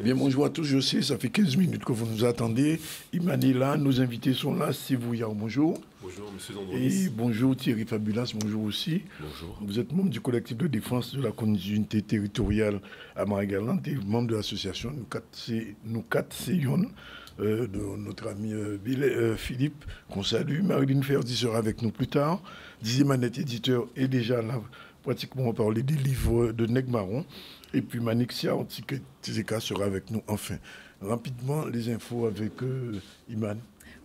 Bien, bonjour à tous, je sais, ça fait 15 minutes que vous nous attendez. Iman est là, nos invités sont là, c'est vous, Yao, bonjour. Bonjour, monsieur Et Zandronis. bonjour Thierry Fabulas, bonjour aussi. Bonjour. Vous êtes membre du collectif de défense de la continuité territoriale à Marie-Galante et membre de l'association Nous 4 Seyon, de notre ami Philippe, qu'on salue. Marilyn Ferdi sera avec nous plus tard. Didier Manette, éditeur, est déjà là, pratiquement on parler des livres de Neg Marron. Et puis Manixia Tizeka sera avec nous enfin. Rapidement, les infos avec Iman.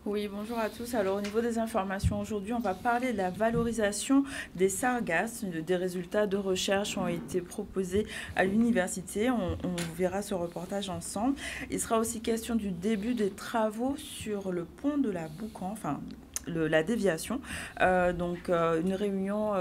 Oui, bonjour à tous. Alors au niveau des informations aujourd'hui, on va parler de la valorisation des sargasses. Des résultats de recherche ont été proposés à l'université. On verra ce reportage ensemble. Il sera aussi question du début des travaux sur le pont de la Boucan, enfin la déviation. Une réunion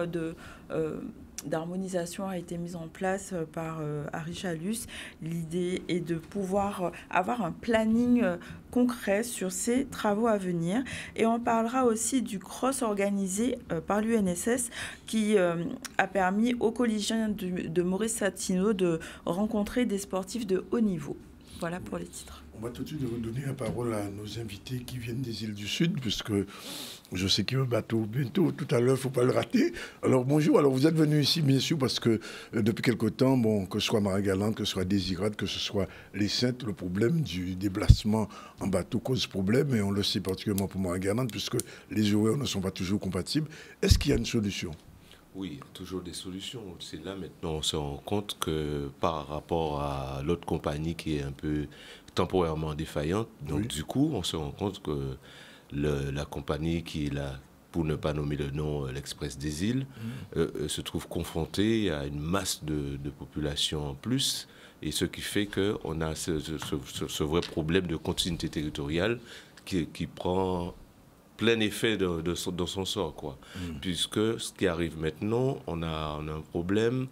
d'harmonisation a été mise en place par Harry Chalus. L'idée est de pouvoir avoir un planning concret sur ces travaux à venir. Et on parlera aussi du cross organisé par l'UNSS qui a permis aux collégiens de Maurice Satineau de rencontrer des sportifs de haut niveau. Voilà pour les titres. On va tout de suite redonner la parole à nos invités qui viennent des îles du Sud, puisque je sais qu'il y a un bateau bientôt, tout à l'heure, il ne faut pas le rater. Alors bonjour, alors vous êtes venus ici bien sûr parce que depuis quelque temps, que ce soit Marie-Galante, que ce soit Désirade, que ce soit les Saintes, le problème du déplacement en bateau cause problème, et on le sait particulièrement pour Marie-Galante, puisque les horaires ne sont pas toujours compatibles. Est-ce qu'il y a une solution ? Oui, il y a toujours des solutions. C'est là maintenant on se rend compte que par rapport à l'autre compagnie qui est un peu temporairement défaillante, donc oui. Du coup on se rend compte que la compagnie qui est là, pour ne pas nommer le nom, l'Express des îles, se trouve confrontée à une masse de population en plus, et ce qui fait qu'on a ce vrai problème de continuité territoriale qui prend plein effet dans son sort, quoi. Puisque ce qui arrive maintenant, on a un problème,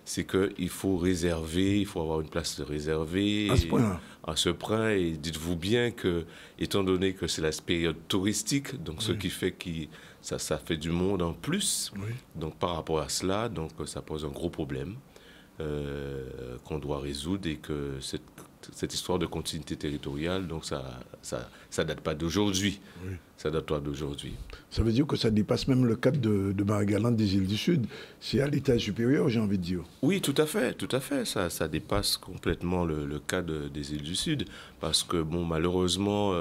c'est qu'il faut réserver, il faut avoir une place réservée. À ce point-là. À ce point, et dites-vous bien que, étant donné que c'est la période touristique, donc ce qui fait que ça fait du monde en plus, donc par rapport à cela, donc ça pose un gros problème qu'on doit résoudre, et que cette histoire de continuité territoriale, donc ça date pas d'aujourd'hui. Ça date pas d'aujourd'hui. Ça veut dire que ça dépasse même le cadre de Marie-Galante des îles du Sud. C'est à l'étage supérieur, j'ai envie de dire. Oui, tout à fait, tout à fait. Ça dépasse complètement le cadre des îles du Sud, parce que malheureusement,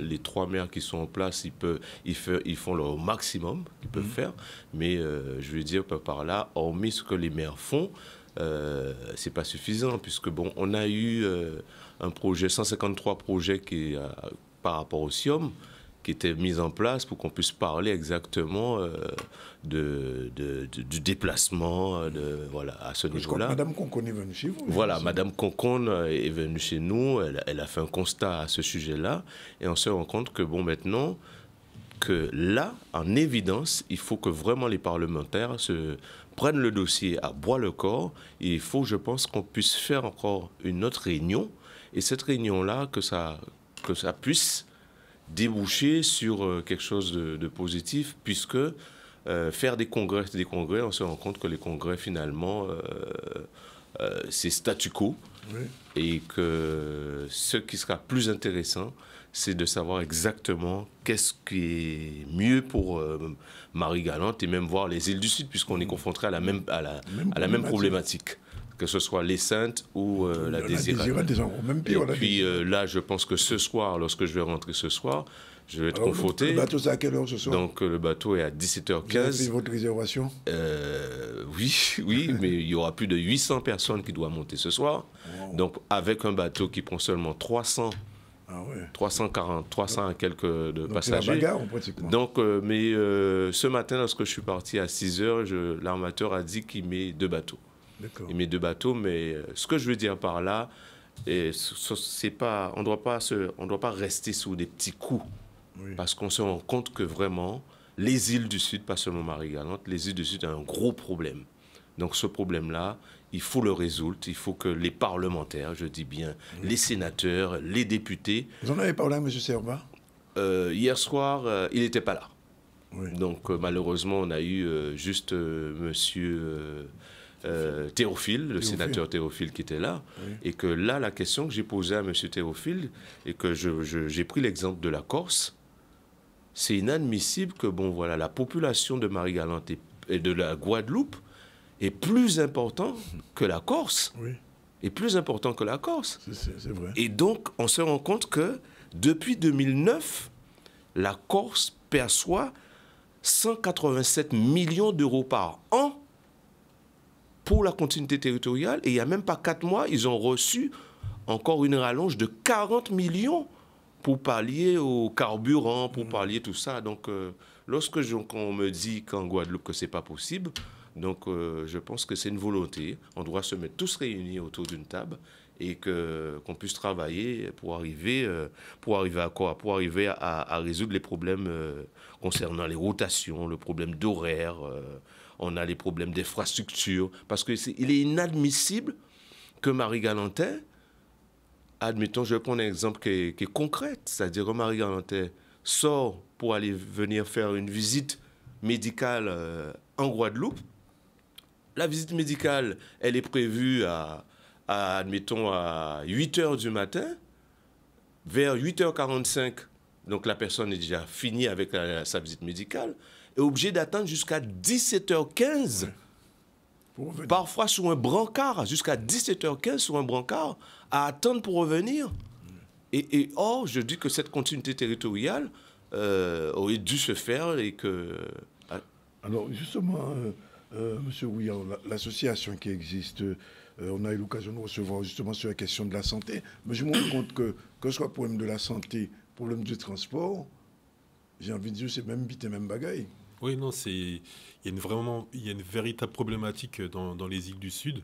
les trois maires qui sont en place, ils font leur maximum qu'ils peuvent faire, mais je veux dire par là, hormis ce que les maires font, c'est pas suffisant, puisque on a eu un projet, 153 projets par rapport au SIOM, qui étaient mis en place pour qu'on puisse parler exactement du déplacement, voilà, à ce niveau-là. Madame Concon est venue chez vous. Voilà, Madame Concon est venue chez nous, elle a fait un constat à ce sujet-là, et on se rend compte que maintenant, que là, en évidence, il faut que vraiment les parlementaires prennent le dossier à bras-le-corps, et il faut, je pense, qu'on puisse faire encore une autre réunion, et cette réunion-là, que ça puisse déboucher sur quelque chose de positif, puisque faire des congrès, on se rend compte que les congrès, finalement, c'est statu quo, et que ce qui sera plus intéressant, c'est de savoir exactement qu'est-ce qui est mieux pour Marie-Galante, et même voir les îles du Sud, puisqu'on est confronté à la même problématique, que ce soit les Saintes ou la Désirade. Même pire, et puis là, je pense que ce soir, lorsque je vais rentrer ce soir, je vais être confronté. Le bateau, c'est à quelle heure ce soir? Donc le bateau est à 17h15. Vous avez fait votre réservation? Oui, mais il y aura plus de 800 personnes qui doivent monter ce soir. Wow. Donc avec un bateau qui prend seulement 300 et quelques de passagers. C'est la bagarre, pratiquement. Donc, ce matin, lorsque je suis parti à 6h, l'armateur a dit qu'il met 2 bateaux. Il met 2 bateaux, mais ce que je veux dire par là, c'est pas, on doit pas rester sous des petits coups, parce qu'on se rend compte que vraiment, les îles du Sud, pas seulement Marie-Galante, les îles du Sud ont un gros problème. Donc ce problème-là, il faut le résoudre, il faut que les parlementaires, je dis bien, les sénateurs, les députés... Vous en avez parlé à M. Servat? Hier soir, il n'était pas là. Donc malheureusement, on a eu juste monsieur Théophile, le sénateur Théophile qui était là, et que là, la question que j'ai posée à M. Théophile, et que j'ai pris l'exemple de la Corse, c'est inadmissible que, bon, voilà, la population de Marie-Galante et de la Guadeloupe est plus importante que la Corse. Oui. Est plus important que la Corse. C'est vrai. Et donc, on se rend compte que depuis 2009, la Corse perçoit 187 millions d'euros par an pour la continuité territoriale. Et il n'y a même pas 4 mois, ils ont reçu encore une rallonge de 40 millions pour pallier au carburant, pour pallier tout ça. Donc, lorsque on me dit qu'en Guadeloupe que ce n'est pas possible, donc je pense que c'est une volonté. On doit se mettre tous réunis autour d'une table et qu'on puisse travailler pour arriver à quoi? Pour arriver à résoudre les problèmes concernant les rotations, le problème d'horaire, on a les problèmes d'infrastructure. Parce qu'il est inadmissible que Marie-Galantais, admettons, je vais prendre un exemple qui est concret, c'est-à-dire que Marie-Galantais sort pour aller venir faire une visite médicale en Guadeloupe. La visite médicale, elle est prévue admettons, à 8h du matin. Vers 8h45, donc la personne est déjà finie avec sa visite médicale, est obligée d'attendre jusqu'à 17h15, parfois sur un brancard, jusqu'à 17h15 sur un brancard, à attendre pour revenir. Et or, je dis que cette continuité territoriale aurait dû se faire et que... Alors, justement, Monsieur Houillard, l'association qui existe, on a eu l'occasion de recevoir justement sur la question de la santé, mais je me rends compte que ce soit problème de la santé, problème du transport, j'ai envie de dire, c'est même bité, même bagaille. Oui, non, il y a une véritable problématique dans les îles du Sud.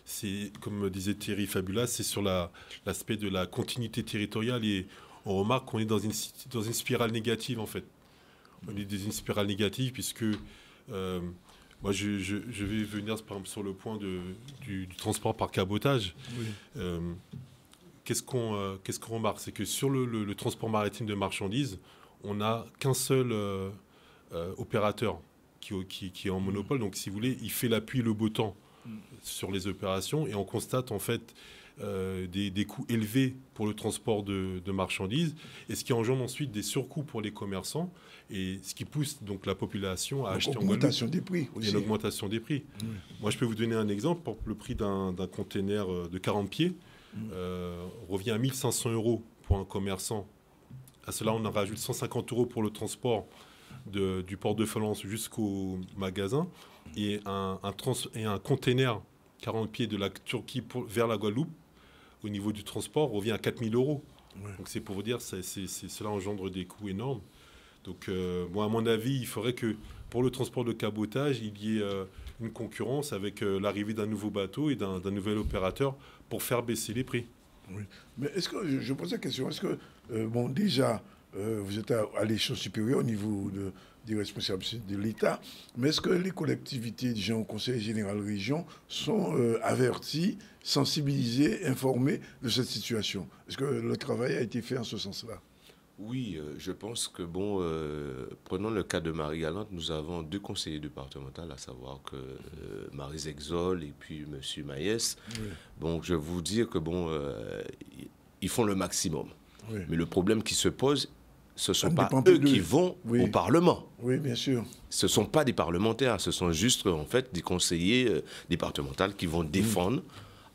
C'est, comme disait Thierry Fabula, c'est sur l'aspect de la continuité territoriale et on remarque qu'on est dans une spirale négative en fait. On est dans une spirale négative puisque moi je vais venir par exemple sur le point du transport par cabotage. Oui. Qu'est-ce qu'on remarque? C'est que sur le transport maritime de marchandises, on n'a qu'un seul opérateur qui est en monopole. Donc si vous voulez, il fait l'appui le beau temps sur les opérations et on constate en fait des coûts élevés pour le transport de marchandises et ce qui engendre ensuite des surcoûts pour les commerçants et ce qui pousse donc la population à acheter en Guadeloupe. Augmentation des prix aussi. Il y a une augmentation des prix. Moi, je peux vous donner un exemple. Pour le prix d'un container de 40 pieds revient à 1 500 € pour un commerçant. À cela, on en rajoute 150 € pour le transport du port de Valence jusqu'au magasin et un container 40 pieds de la Turquie vers la Guadeloupe au niveau du transport revient à 4 000 €. Ouais. Donc c'est pour vous dire, cela engendre des coûts énormes. Donc à mon avis, il faudrait que pour le transport de cabotage, il y ait une concurrence avec l'arrivée d'un nouveau bateau et d'un nouvel opérateur pour faire baisser les prix. Oui. Mais est-ce que, je pose la question, est-ce que, déjà, vous êtes à l'échelon supérieur au niveau des responsables de l'État, mais est-ce que les collectivités, déjà au Conseil général région, sont averties, sensibilisées, informées de cette situation? Est-ce que le travail a été fait en ce sens-là? Oui, je pense que, prenons le cas de Marie-Galante, nous avons 2 conseillers départementaux, à savoir que Marie Exol et puis M. Maïs. Oui. Donc, je vais vous dire que, ils font le maximum. Oui. Mais le problème qui se pose, ce ne sont pas eux qui vont au Parlement. Oui, bien sûr. Ce ne sont pas des parlementaires, ce sont juste, en fait, des conseillers départementaux qui vont défendre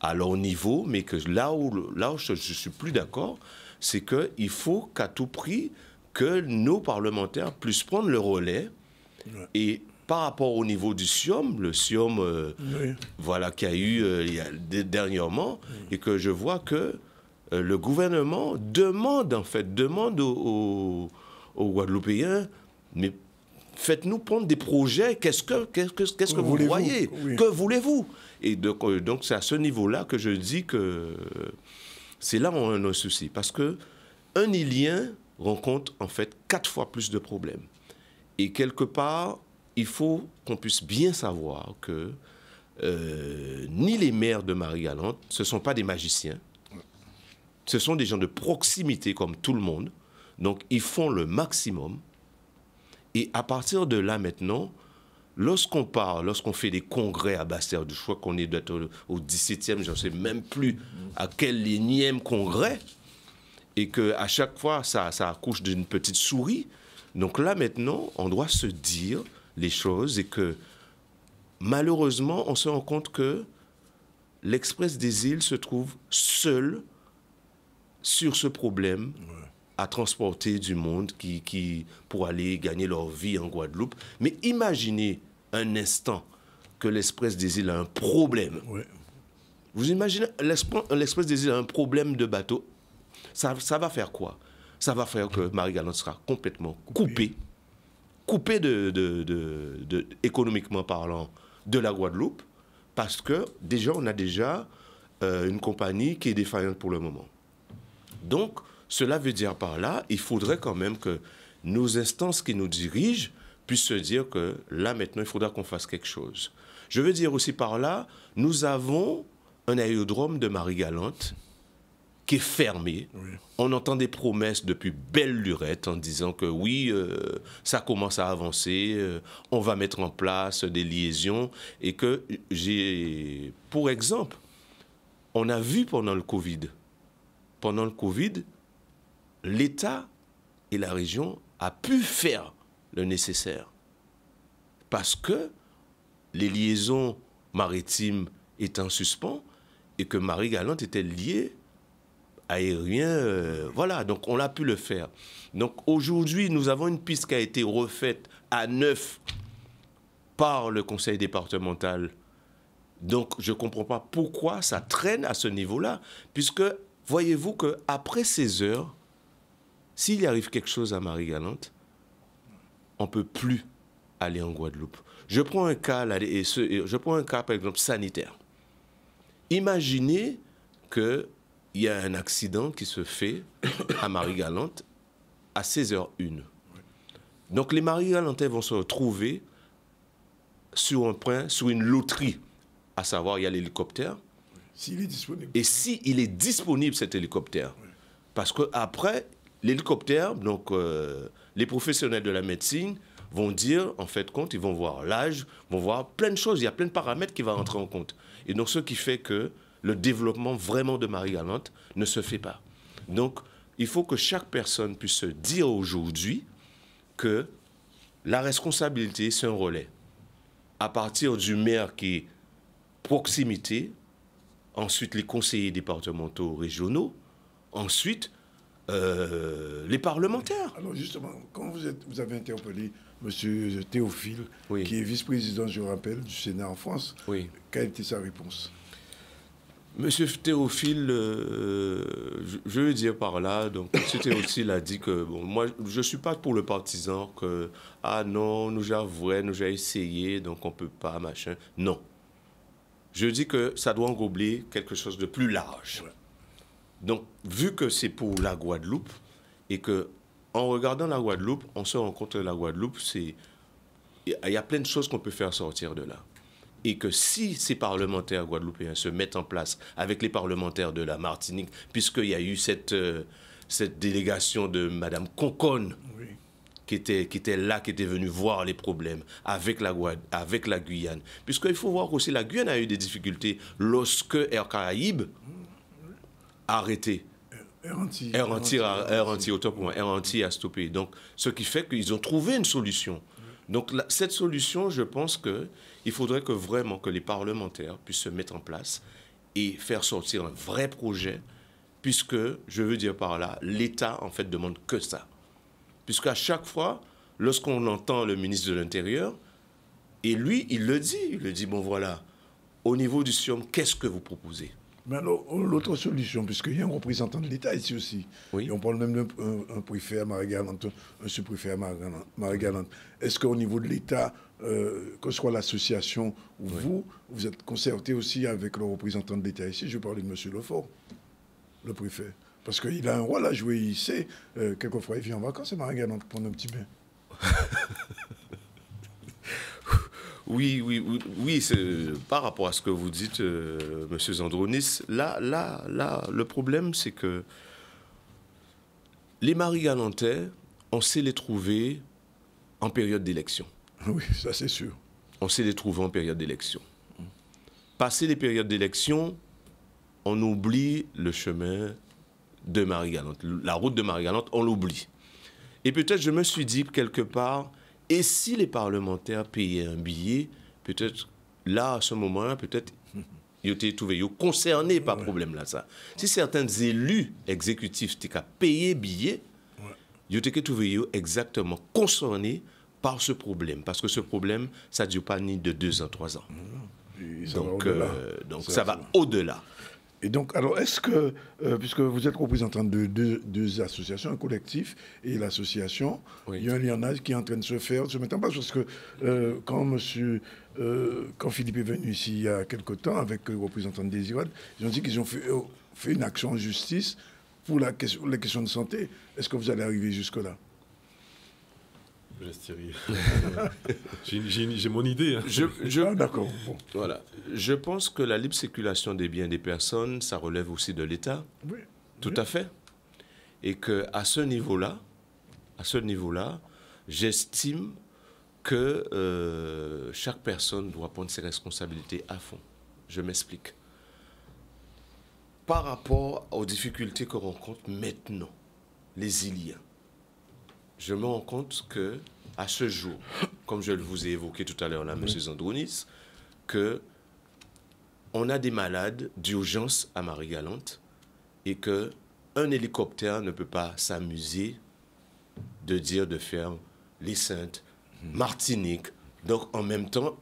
à leur niveau, mais que là où je ne suis plus d'accord, c'est qu'il faut qu'à tout prix que nos parlementaires puissent prendre le relais. Ouais. Et par rapport au niveau du SIOM, le SIOM qui a eu dernièrement, et que je vois que le gouvernement demande aux Guadeloupéens, mais faites-nous prendre des projets, qu'est-ce que vous voyez? Que voulez-vous? Et donc c'est à ce niveau-là que je dis que c'est là où on a un souci. Parce qu'un Ilien rencontre en fait 4 fois plus de problèmes. Et quelque part, il faut qu'on puisse bien savoir que ni les maires de Marie-Galante, ce ne sont pas des magiciens. Ce sont des gens de proximité comme tout le monde. Donc, ils font le maximum. Et à partir de là, maintenant, lorsqu'on parle, lorsqu'on fait des congrès à Bastère, je crois qu'on est au 17e, je ne sais même plus à quel énième congrès, et qu'à chaque fois, ça accouche d'une petite souris. Donc là, maintenant, on doit se dire les choses et que, malheureusement, on se rend compte que l'Express des îles se trouve seul sur ce problème à transporter du monde pour aller gagner leur vie en Guadeloupe. Mais imaginez un instant que l'Express des îles a un problème. Ouais. Vous imaginez, l'Express des îles a un problème de bateau. Ça va faire quoi? Ça va faire que Marie-Galante sera complètement coupée économiquement parlant, de la Guadeloupe, parce que on a déjà une compagnie qui est défaillante pour le moment. Donc, cela veut dire par là, il faudrait quand même que nos instances qui nous dirigent puissent se dire que là, maintenant, il faudra qu'on fasse quelque chose. Je veux dire aussi par là, nous avons un aérodrome de Marie-Galante qui est fermé. Oui. On entend des promesses depuis belle lurette en disant que oui, ça commence à avancer, on va mettre en place des liaisons et que pour exemple, on a vu pendant le Covid, l'État et la région a pu faire le nécessaire parce que les liaisons maritimes étaient en suspens et que Marie-Galante était liée aérien, voilà, donc on a pu le faire. Donc aujourd'hui, nous avons une piste qui a été refaite à neuf par le conseil départemental. Donc je ne comprends pas pourquoi ça traîne à ce niveau-là, puisque voyez-vous qu'après 16 heures, s'il arrive quelque chose à Marie-Galante, on ne peut plus aller en Guadeloupe. Je prends un cas, par exemple, sanitaire. Imaginez qu'il y a un accident qui se fait à Marie-Galante à 16h01. Donc les Marie-Galantais vont se retrouver sur une loterie, à savoir il y a l'hélicoptère. S'il est disponible. Et s'il est disponible, cet hélicoptère. Oui. Parce qu'après, l'hélicoptère, donc les professionnels de la médecine vont dire, en fait, ils vont voir l'âge, vont voir plein de choses, il y a plein de paramètres qui vont rentrer en compte. Et donc, ce qui fait que le développement vraiment de Marie-Galante ne se fait pas. Donc, il faut que chaque personne puisse se dire aujourd'hui que la responsabilité, c'est un relais. À partir du maire qui est proximité, ensuite les conseillers départementaux régionaux, ensuite les parlementaires. Alors justement, quand vous avez interpellé M. Théophile, oui, qui est vice-président, je rappelle, du Sénat en France, oui, quelle était sa réponse? Monsieur Théophile, je veux dire par là, donc M. Théophile a dit que, bon, moi, je ne suis pas pour le partisan, que, ah non, nous avons essayé, donc on ne peut pas, machin. Non. Je dis que ça doit englober quelque chose de plus large. Ouais. Donc, vu que c'est pour la Guadeloupe, et que en regardant la Guadeloupe, on se rend compte que la Guadeloupe, il y a plein de choses qu'on peut faire sortir de là. Et que si ces parlementaires guadeloupéens se mettent en place avec les parlementaires de la Martinique, puisqu'il y a eu cette délégation de Mme Conconne, oui, qui était là, qui était venue voir les problèmes avec la Guyane. Puisqu'il faut voir aussi la Guyane a eu des difficultés lorsque Air Caraïbes a arrêté. Air Antilles a stoppé. Donc, ce qui fait qu'ils ont trouvé une solution. Donc, cette solution, je pense qu'il faudrait vraiment que les parlementaires puissent se mettre en place et faire sortir un vrai projet, puisque, je veux dire par là, l'État, en fait, demande que ça. Puisqu'à chaque fois, lorsqu'on entend le ministre de l'Intérieur, et lui, il le dit, bon voilà, au niveau du SIOM, qu'est-ce que vous proposez? Mais alors, l'autre solution, puisqu'il y a un représentant de l'État ici aussi, oui, et on parle même d'un préfet à Marie-Galante, un sous-préfet à Marie-Galante, est-ce qu'au niveau de l'État, que ce soit l'association ou oui, vous êtes concerté aussi avec le représentant de l'État ici? Je parle de M. Lefort, le préfet. Parce qu'il a un rôle à jouer, il sait. Quelquefois, il vient en vacances à Marie-Galante pour prendre un petit bain. Oui, par rapport à ce que vous dites, M. Zandronis, là, le problème, c'est que les Marie-Galantais, on sait les trouver en période d'élection. Oui, ça c'est sûr. on s'est retrouvé en période d'élection. Passé les périodes d'élection, on oublie le chemin de Marie-Galante. La route de Marie-Galante, on l'oublie. Et peut-être je me suis dit quelque part, et si les parlementaires payaient un billet, peut-être là, à ce moment-là, peut-être ils étaient trouvés concernés par le problème là. Ça. Si certains élus exécutifs étaient payés billet, ils étaient trouvés exactement concernés par ce problème. Parce que ce problème, ça ne dure pas ni de 2 ans, 3 ans. Donc ça va au-delà. Et donc, alors, est-ce que, puisque vous êtes représentant de deux associations, un collectif et l'association, il y a un lionnage qui est en train de se faire ce matin, parce que quand Philippe est venu ici il y a quelque temps avec le représentant de Désirade, ils ont dit qu'ils ont fait une action en justice pour les questions de santé. Est-ce que vous allez arriver jusque-là? J'ai mon idée. Hein. D'accord. Bon. Voilà. Je pense que la libre circulation des biens des personnes, ça relève aussi de l'État. Oui. Tout à fait. Et qu'à ce niveau-là, j'estime que chaque personne doit prendre ses responsabilités à fond. Je m'explique. Par rapport aux difficultés que rencontrent maintenant les Iliens, je me rends compte que à ce jour, comme je vous ai évoqué tout à l'heure là, M. Zandrounis, que on a des malades d'urgence à Marie-Galante et que un hélicoptère ne peut pas s'amuser de faire les Saintes, Martinique. Donc en même temps,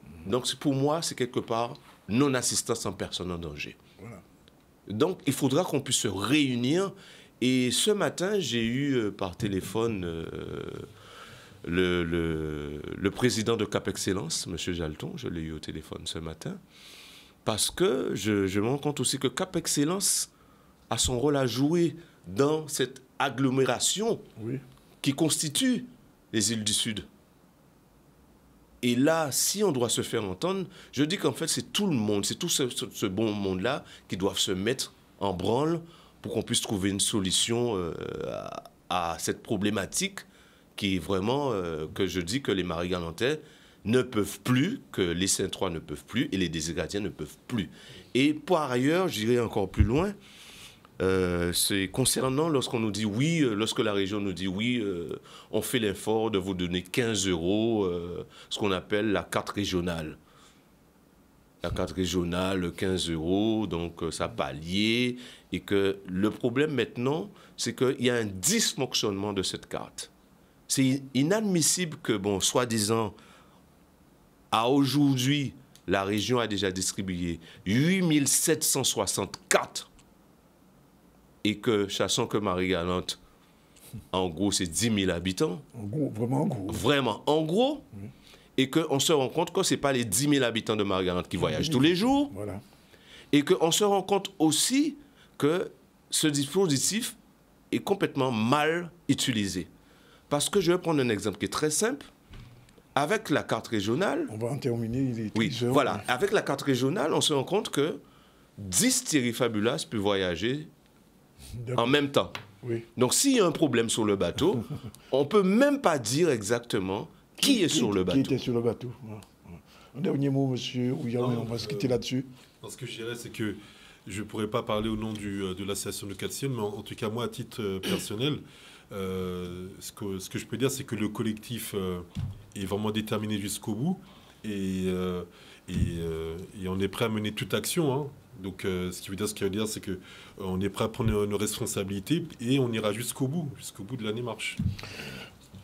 pour moi, c'est quelque part non-assistance en personne en danger. Voilà. Donc il faudra qu'on puisse se réunir. Et ce matin, j'ai eu par téléphone le président de Cap Excellence, M. Jalton, je l'ai eu au téléphone ce matin, parce que je me rends compte aussi que Cap Excellence a son rôle à jouer dans cette agglomération qui constitue les îles du Sud. Et là, si on doit se faire entendre, je dis qu'en fait, c'est tout le monde, c'est tout ce bon monde-là qui doivent se mettre en branle pour qu'on puisse trouver une solution à cette problématique qui est vraiment, que je dis que les Marie-Galantais ne peuvent plus, que les Saint-Trois ne peuvent plus et les Désiradiens ne peuvent plus. Et par ailleurs, j'irai encore plus loin, c'est concernant lorsqu'on nous dit oui, lorsque la région nous dit oui, on fait l'effort de vous donner 15 €, ce qu'on appelle la carte régionale. La carte régionale, 15 €, donc ça pallier. Et que le problème maintenant, c'est qu'il y a un dysfonctionnement de cette carte. C'est inadmissible que, soi-disant, à aujourd'hui, la région a déjà distribué 8 760 cartes et que, sachant que Marie-Galante, en gros, c'est 10 000 habitants. En gros, vraiment en gros. Vraiment en gros. Oui. Et qu'on se rend compte que ce n'est pas les 10 000 habitants de Marie-Galante qui voyagent tous les jours. Voilà. Et qu'on se rend compte aussi que ce dispositif est complètement mal utilisé. Parce que je vais prendre un exemple qui est très simple. Avec la carte régionale... On va en terminer. Voilà. Avec la carte régionale, on se rend compte que 10 Thierry Fabulas peuvent voyager en même temps. Oui. Donc, s'il y a un problème sur le bateau, on ne peut même pas dire exactement qui est sur le bateau. Qui était sur le bateau. Un dernier mot, monsieur Ouya, on va se quitter là-dessus. Ce que je dirais, c'est que je ne pourrais pas parler au nom de l'association de Calcium, mais en tout cas, moi, à titre personnel, ce que je peux dire, c'est que le collectif est vraiment déterminé jusqu'au bout et on est prêt à mener toute action. Hein. Donc, ce qui veut dire, c'est qu'on est prêt à prendre nos responsabilités et on ira jusqu'au bout de la démarche.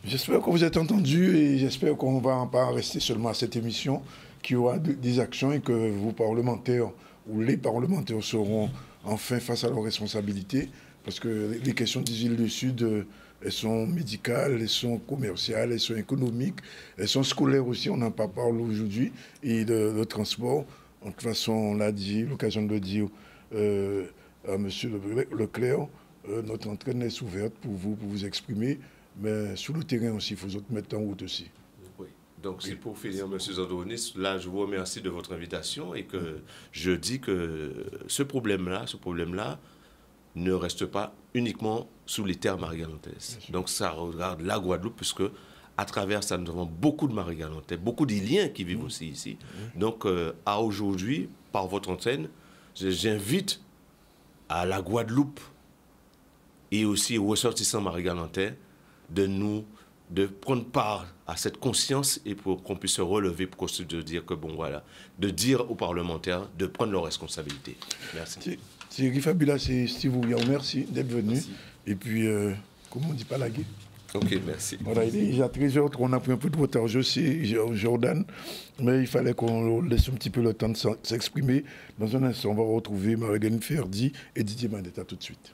J'espère que vous êtes entendus et j'espère qu'on ne va pas rester seulement à cette émission, qu'il y aura des actions et que vous, parlementaires, ou les parlementaires seront enfin face à leurs responsabilités, parce que les questions des îles du Sud, elles sont médicales, elles sont commerciales, elles sont économiques, elles sont scolaires aussi, on n'en parle aujourd'hui, et le transport, de toute façon, on l'a dit, l'occasion de le dire à M. Leclerc, notre entraîne est ouverte pour vous exprimer, mais sur le terrain aussi, il faut vous mettre en route aussi. Oui. Donc, c'est pour finir, M. Zandrounis, là, je vous remercie de votre invitation et que je dis que ce problème-là ne reste pas uniquement sous les terres marie-galantaises. Donc, ça regarde la Guadeloupe, puisque à travers ça, nous avons beaucoup de Marie-Galantais, beaucoup d'Iliens qui vivent aussi ici. Donc, à aujourd'hui, par votre antenne, j'invite à la Guadeloupe et aussi aux ressortissants Marie-Galantais de prendre part à cette conscience et pour qu'on puisse se relever pour de dire que, bon, voilà, de dire aux parlementaires de prendre leurs responsabilités. Merci. Thierry Fabula, c'est Steve Oulian. Merci d'être venu. Merci. Et puis, comment on dit pas la guerre? Ok, merci. Voilà, il est déjà 13h, on a pris un peu de retard, je sais, Jordan, mais il fallait qu'on laisse un petit peu le temps de s'exprimer. Dans un instant, on va retrouver Marie-Hélène Ferdi et Didier Mandetta tout de suite.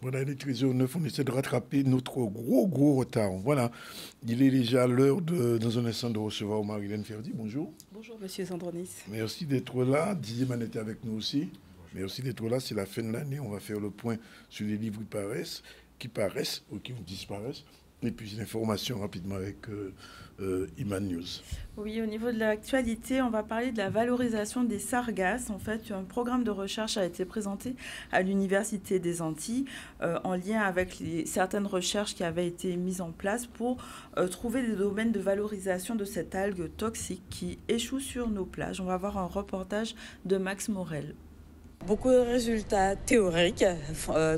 Voilà, il est 13h09, on essaie de rattraper notre gros retard. Voilà, il est déjà l'heure, dans un instant, de recevoir Marie-Hélène Ferdi. Bonjour. Bonjour, monsieur Sandronis. Merci d'être là. Didier Manette est avec nous aussi. Merci d'être là. C'est la fin de l'année. On va faire le point sur les livres qui paraissent ou qui disparaissent. Et puis l'information rapidement avec Iman News. Oui, au niveau de l'actualité, on va parler de la valorisation des sargasses. En fait, un programme de recherche a été présenté à l'Université des Antilles en lien avec certaines recherches qui avaient été mises en place pour trouver des domaines de valorisation de cette algue toxique qui échoue sur nos plages. On va voir un reportage de Max Morel. Beaucoup de résultats théoriques.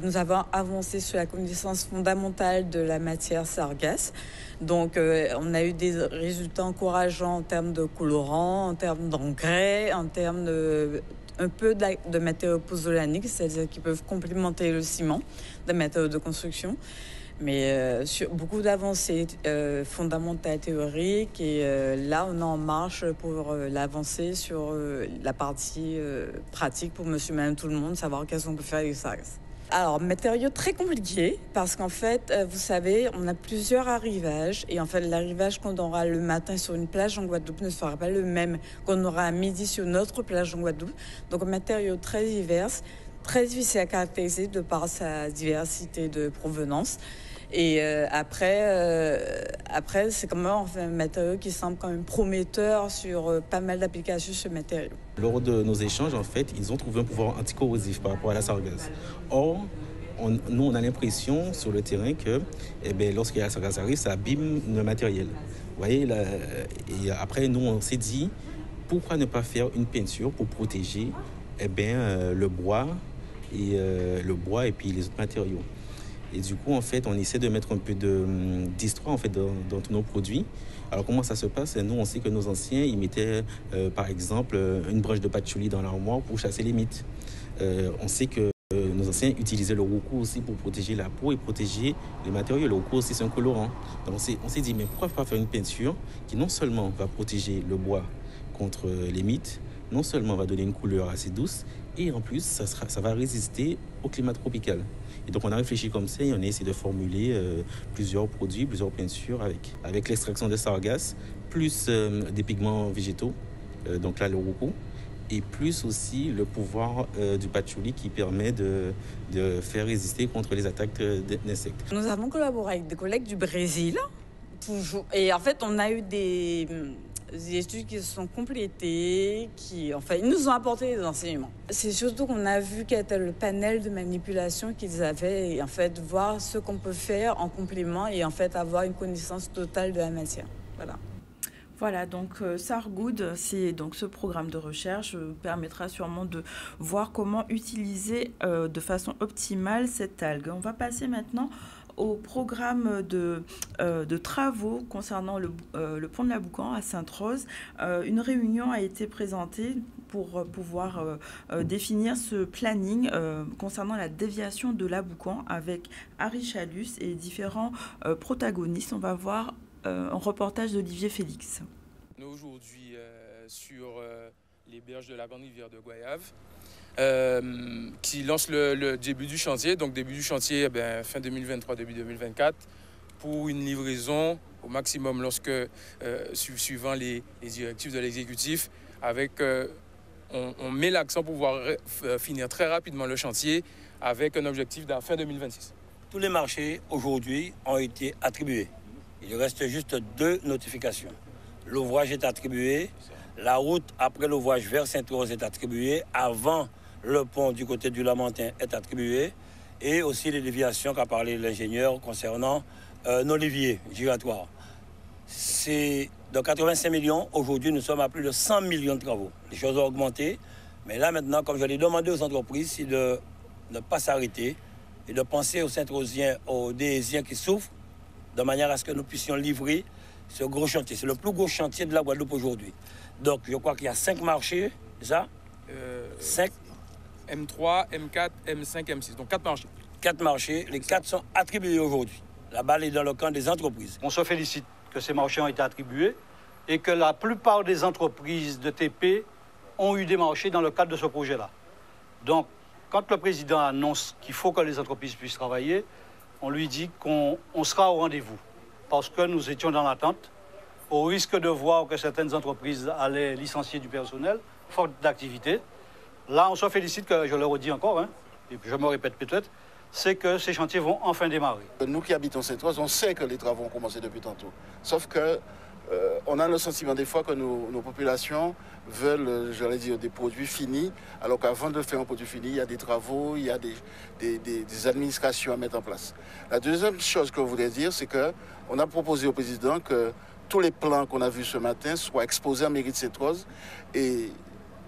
Nous avons avancé sur la connaissance fondamentale de la matière sargasse. Donc, on a eu des résultats encourageants en termes de colorants, en termes d'engrais, en termes un peu de matériaux pozzolaniques, c'est-à-dire qui peuvent complémenter le ciment, des matériaux de construction. Mais sur beaucoup d'avancées fondamentales théoriques et là on est en marche pour l'avancée sur la partie pratique pour monsieur, madame, tout le monde, savoir qu'est-ce qu'on peut faire avec les sargasses. Alors, matériaux très compliqués parce qu'en fait, vous savez, on a plusieurs arrivages et en fait, l'arrivage qu'on aura le matin sur une plage en Guadeloupe ne sera pas le même qu'on aura à midi sur une autre plage en Guadeloupe. Donc, matériaux très divers, très difficiles à caractériser de par sa diversité de provenance. Et après, c'est quand même un matériau qui semble quand même prometteur sur pas mal d'applications sur ce matériau. Lors de nos échanges, en fait, ils ont trouvé un pouvoir anticorrosif par rapport à la sargasse. Or, nous, on a l'impression sur le terrain que lorsqu'il y a la sargasse arrive, ça abîme le matériel. Vous voyez, là, et après, nous, on s'est dit, pourquoi ne pas faire une peinture pour protéger le bois et puis les autres matériaux. Et du coup, en fait, on essaie de mettre un peu d'histoire en fait, dans tous nos produits. Alors, comment ça se passe? Nous, on sait que nos anciens, ils mettaient, par exemple, une branche de patchouli dans l'armoire pour chasser les mites. On sait que nos anciens utilisaient le roucou aussi pour protéger la peau et protéger les matériaux. Le roucou aussi, c'est un colorant. Donc, on s'est dit, mais pourquoi pas faire une peinture qui non seulement va protéger le bois contre les mites, non seulement va donner une couleur assez douce, et en plus, ça va résister au climat tropical. Et donc, on a réfléchi comme ça et on a essayé de formuler plusieurs produits, plusieurs peintures avec l'extraction de sargasse, plus des pigments végétaux, donc là, le roucou, et plus aussi le pouvoir du patchouli qui permet de faire résister contre les attaques d'insectes. Nous avons collaboré avec des collègues du Brésil, toujours. Et en fait, on a eu des études qui se sont complétées, ils nous ont apporté des enseignements. C'est surtout qu'on a vu quel était le panel de manipulation qu'ils avaient et en fait voir ce qu'on peut faire en complément et en fait avoir une connaissance totale de la matière. Voilà, donc Sargood, c'est donc ce programme de recherche permettra sûrement de voir comment utiliser de façon optimale cette algue. On va passer maintenant au programme de travaux concernant le pont de la Boucan à Sainte-Rose. Une réunion a été présentée pour pouvoir définir ce planning concernant la déviation de la Boucan avec Harry Chalus et différents protagonistes. On va voir un reportage d'Olivier Félix. Nous aujourd'hui sur les berges de la grande rivière de Goyave, qui lance le début du chantier. Donc début du chantier, fin 2023, début 2024, pour une livraison au maximum suivant les directives de l'exécutif. On met l'accent pour pouvoir finir très rapidement le chantier avec un objectif de fin 2026. tous les marchés aujourd'hui ont été attribués. Il reste juste 2 notifications. L'ouvrage est attribué, la route après l'ouvrage vers Sainte-Rose est attribuée, avant le pont du côté du Lamentin est attribué, et aussi les déviations qu'a parlé l'ingénieur concernant nos leviers giratoires. C'est de 85 millions, aujourd'hui nous sommes à plus de 100 millions de travaux. Les choses ont augmenté, mais là maintenant, comme je l'ai demandé aux entreprises, c'est de ne pas s'arrêter et de penser aux Saint-Rosiens, aux Déhésiens qui souffrent, de manière à ce que nous puissions livrer ce gros chantier. C'est le plus gros chantier de la Guadeloupe aujourd'hui. Donc je crois qu'il y a 5 marchés, c'est ça 5 M3, M4, M5, M6. Donc 4 marchés. 4 marchés, les 4 sont attribués aujourd'hui. La balle est dans le camp des entreprises. On se félicite que ces marchés ont été attribués et que la plupart des entreprises de TP ont eu des marchés dans le cadre de ce projet-là. Donc, quand le président annonce qu'il faut que les entreprises puissent travailler, on lui dit qu'on sera au rendez-vous. Parce que nous étions dans l'attente, au risque de voir que certaines entreprises allaient licencier du personnel, faute d'activité. Là, on se félicite, que je le redis encore, hein, et je me répète peut-être, c'est que ces chantiers vont enfin démarrer. Nous qui habitons Sainte-Rose, on sait que les travaux ont commencé depuis tantôt. Sauf que on a le sentiment des fois que nos populations veulent, j'allais dire, des produits finis, alors qu'avant de faire un produit fini, il y a des travaux, il y a des administrations à mettre en place. La deuxième chose que je voudrais dire, c'est qu'on a proposé au président que tous les plans qu'on a vus ce matin soient exposés en mairie de Sainte-Rose et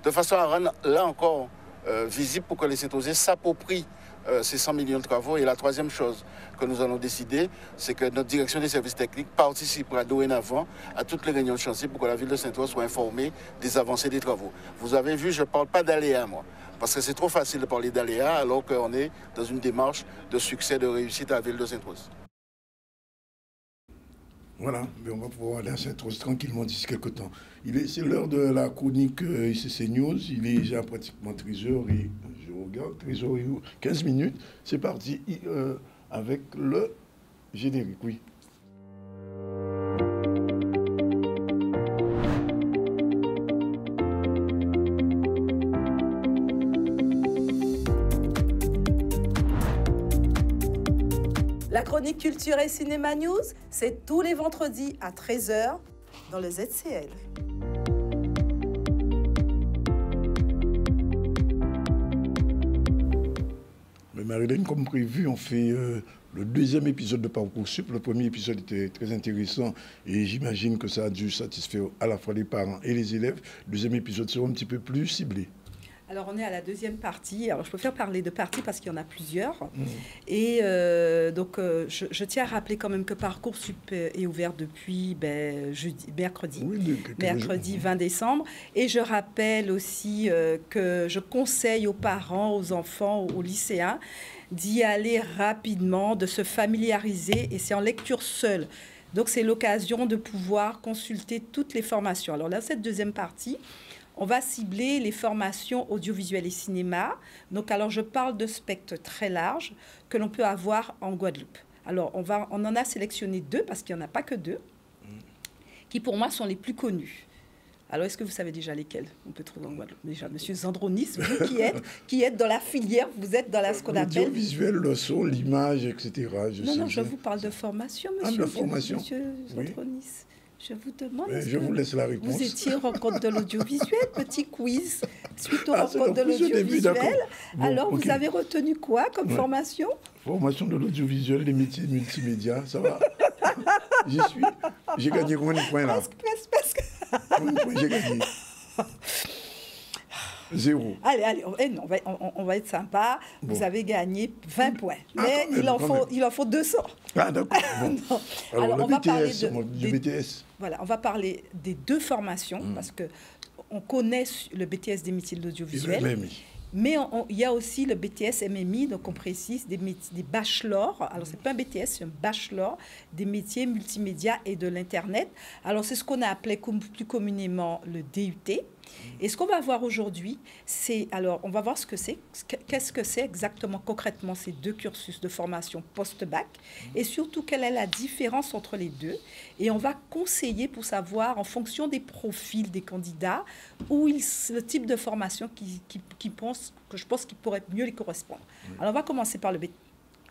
de façon à rendre, là encore, visible pour que les Sainte-Rosiens s'approprient ces 100 millions de travaux. Et la troisième chose que nous allons décider, c'est que notre direction des services techniques participera dorénavant à toutes les réunions de chantier pour que la ville de Sainte-Rose soit informée des avancées des travaux. Vous avez vu, je ne parle pas d'aléas, moi, parce que c'est trop facile de parler d'aléas alors qu'on est dans une démarche de succès, de réussite à la ville de Sainte-Rose. Voilà, mais on va pouvoir aller à Sainte-Rose tranquillement d'ici quelques temps. C'est l'heure de la chronique ICC News. Il est déjà pratiquement 13h et je regarde, 13h et 15 minutes. C'est parti avec le générique, oui. La chronique Culture et Cinéma News, c'est tous les vendredis à 13h dans le ZCL. Mais Marilyn, comme prévu, on fait le deuxième épisode de Parcoursup. Le premier épisode était très intéressant et j'imagine que ça a dû satisfaire à la fois les parents et les élèves. Le deuxième épisode sera un petit peu plus ciblé. Alors, on est à la deuxième partie. Alors, je préfère parler de parties parce qu'il y en a plusieurs. Et donc, je tiens à rappeler quand même que Parcoursup est ouvert depuis mercredi 20 décembre. Et je rappelle aussi que je conseille aux parents, aux enfants, aux lycéens d'y aller rapidement, de se familiariser. Et c'est en lecture seule. Donc, c'est l'occasion de pouvoir consulter toutes les formations. Alors, dans cette deuxième partie, on va cibler les formations audiovisuelles et cinéma. Donc, alors, je parle de spectre très large que l'on peut avoir en Guadeloupe. Alors, on en a sélectionné 2, parce qu'il n'y en a pas que 2, qui pour moi sont les plus connus. Alors, est-ce que vous savez déjà lesquels on peut trouver en Guadeloupe? Déjà, Monsieur Zandronis, vous qui êtes dans la filière, vous êtes dans ce qu'on appelle... L'audiovisuel, le son, l'image, etc. Je vous parle de formation, monsieur. Monsieur Zandronis. Je vous demande... Je vous laisse la réponse. Vous étiez rencontre de l'audiovisuel, petit quiz, suite aux rencontres de l'audiovisuel. Alors, vous avez retenu quoi comme formation? Formation de l'audiovisuel, les métiers multimédia, ça va. J'y suis. J'ai gagné combien de points là? Presque. Combien de points j'ai gagné? 0. Allez, on va être sympa. Bon. Vous avez gagné 20 points. Mais il en faut 200. Ah, d'accord. Bon. Alors, le BTS, du BTS. Voilà, on va parler des 2 formations, parce qu'on connaît le BTS des métiers de l'audiovisuel. Mais il y a aussi le BTS MMI, donc on précise des bachelors. Alors, ce n'est pas un BTS, c'est un bachelor des métiers multimédia et de l'Internet. Alors, c'est ce qu'on a appelé plus communément le DUT. Et ce qu'on va voir aujourd'hui, alors on va voir ce que c'est, qu'est-ce que c'est exactement concrètement ces 2 cursus de formation post-bac, et surtout quelle est la différence entre les 2. Et on va conseiller pour savoir, en fonction des profils des candidats, le type de formation que je pense qui pourrait mieux les correspondre. Alors on va commencer par le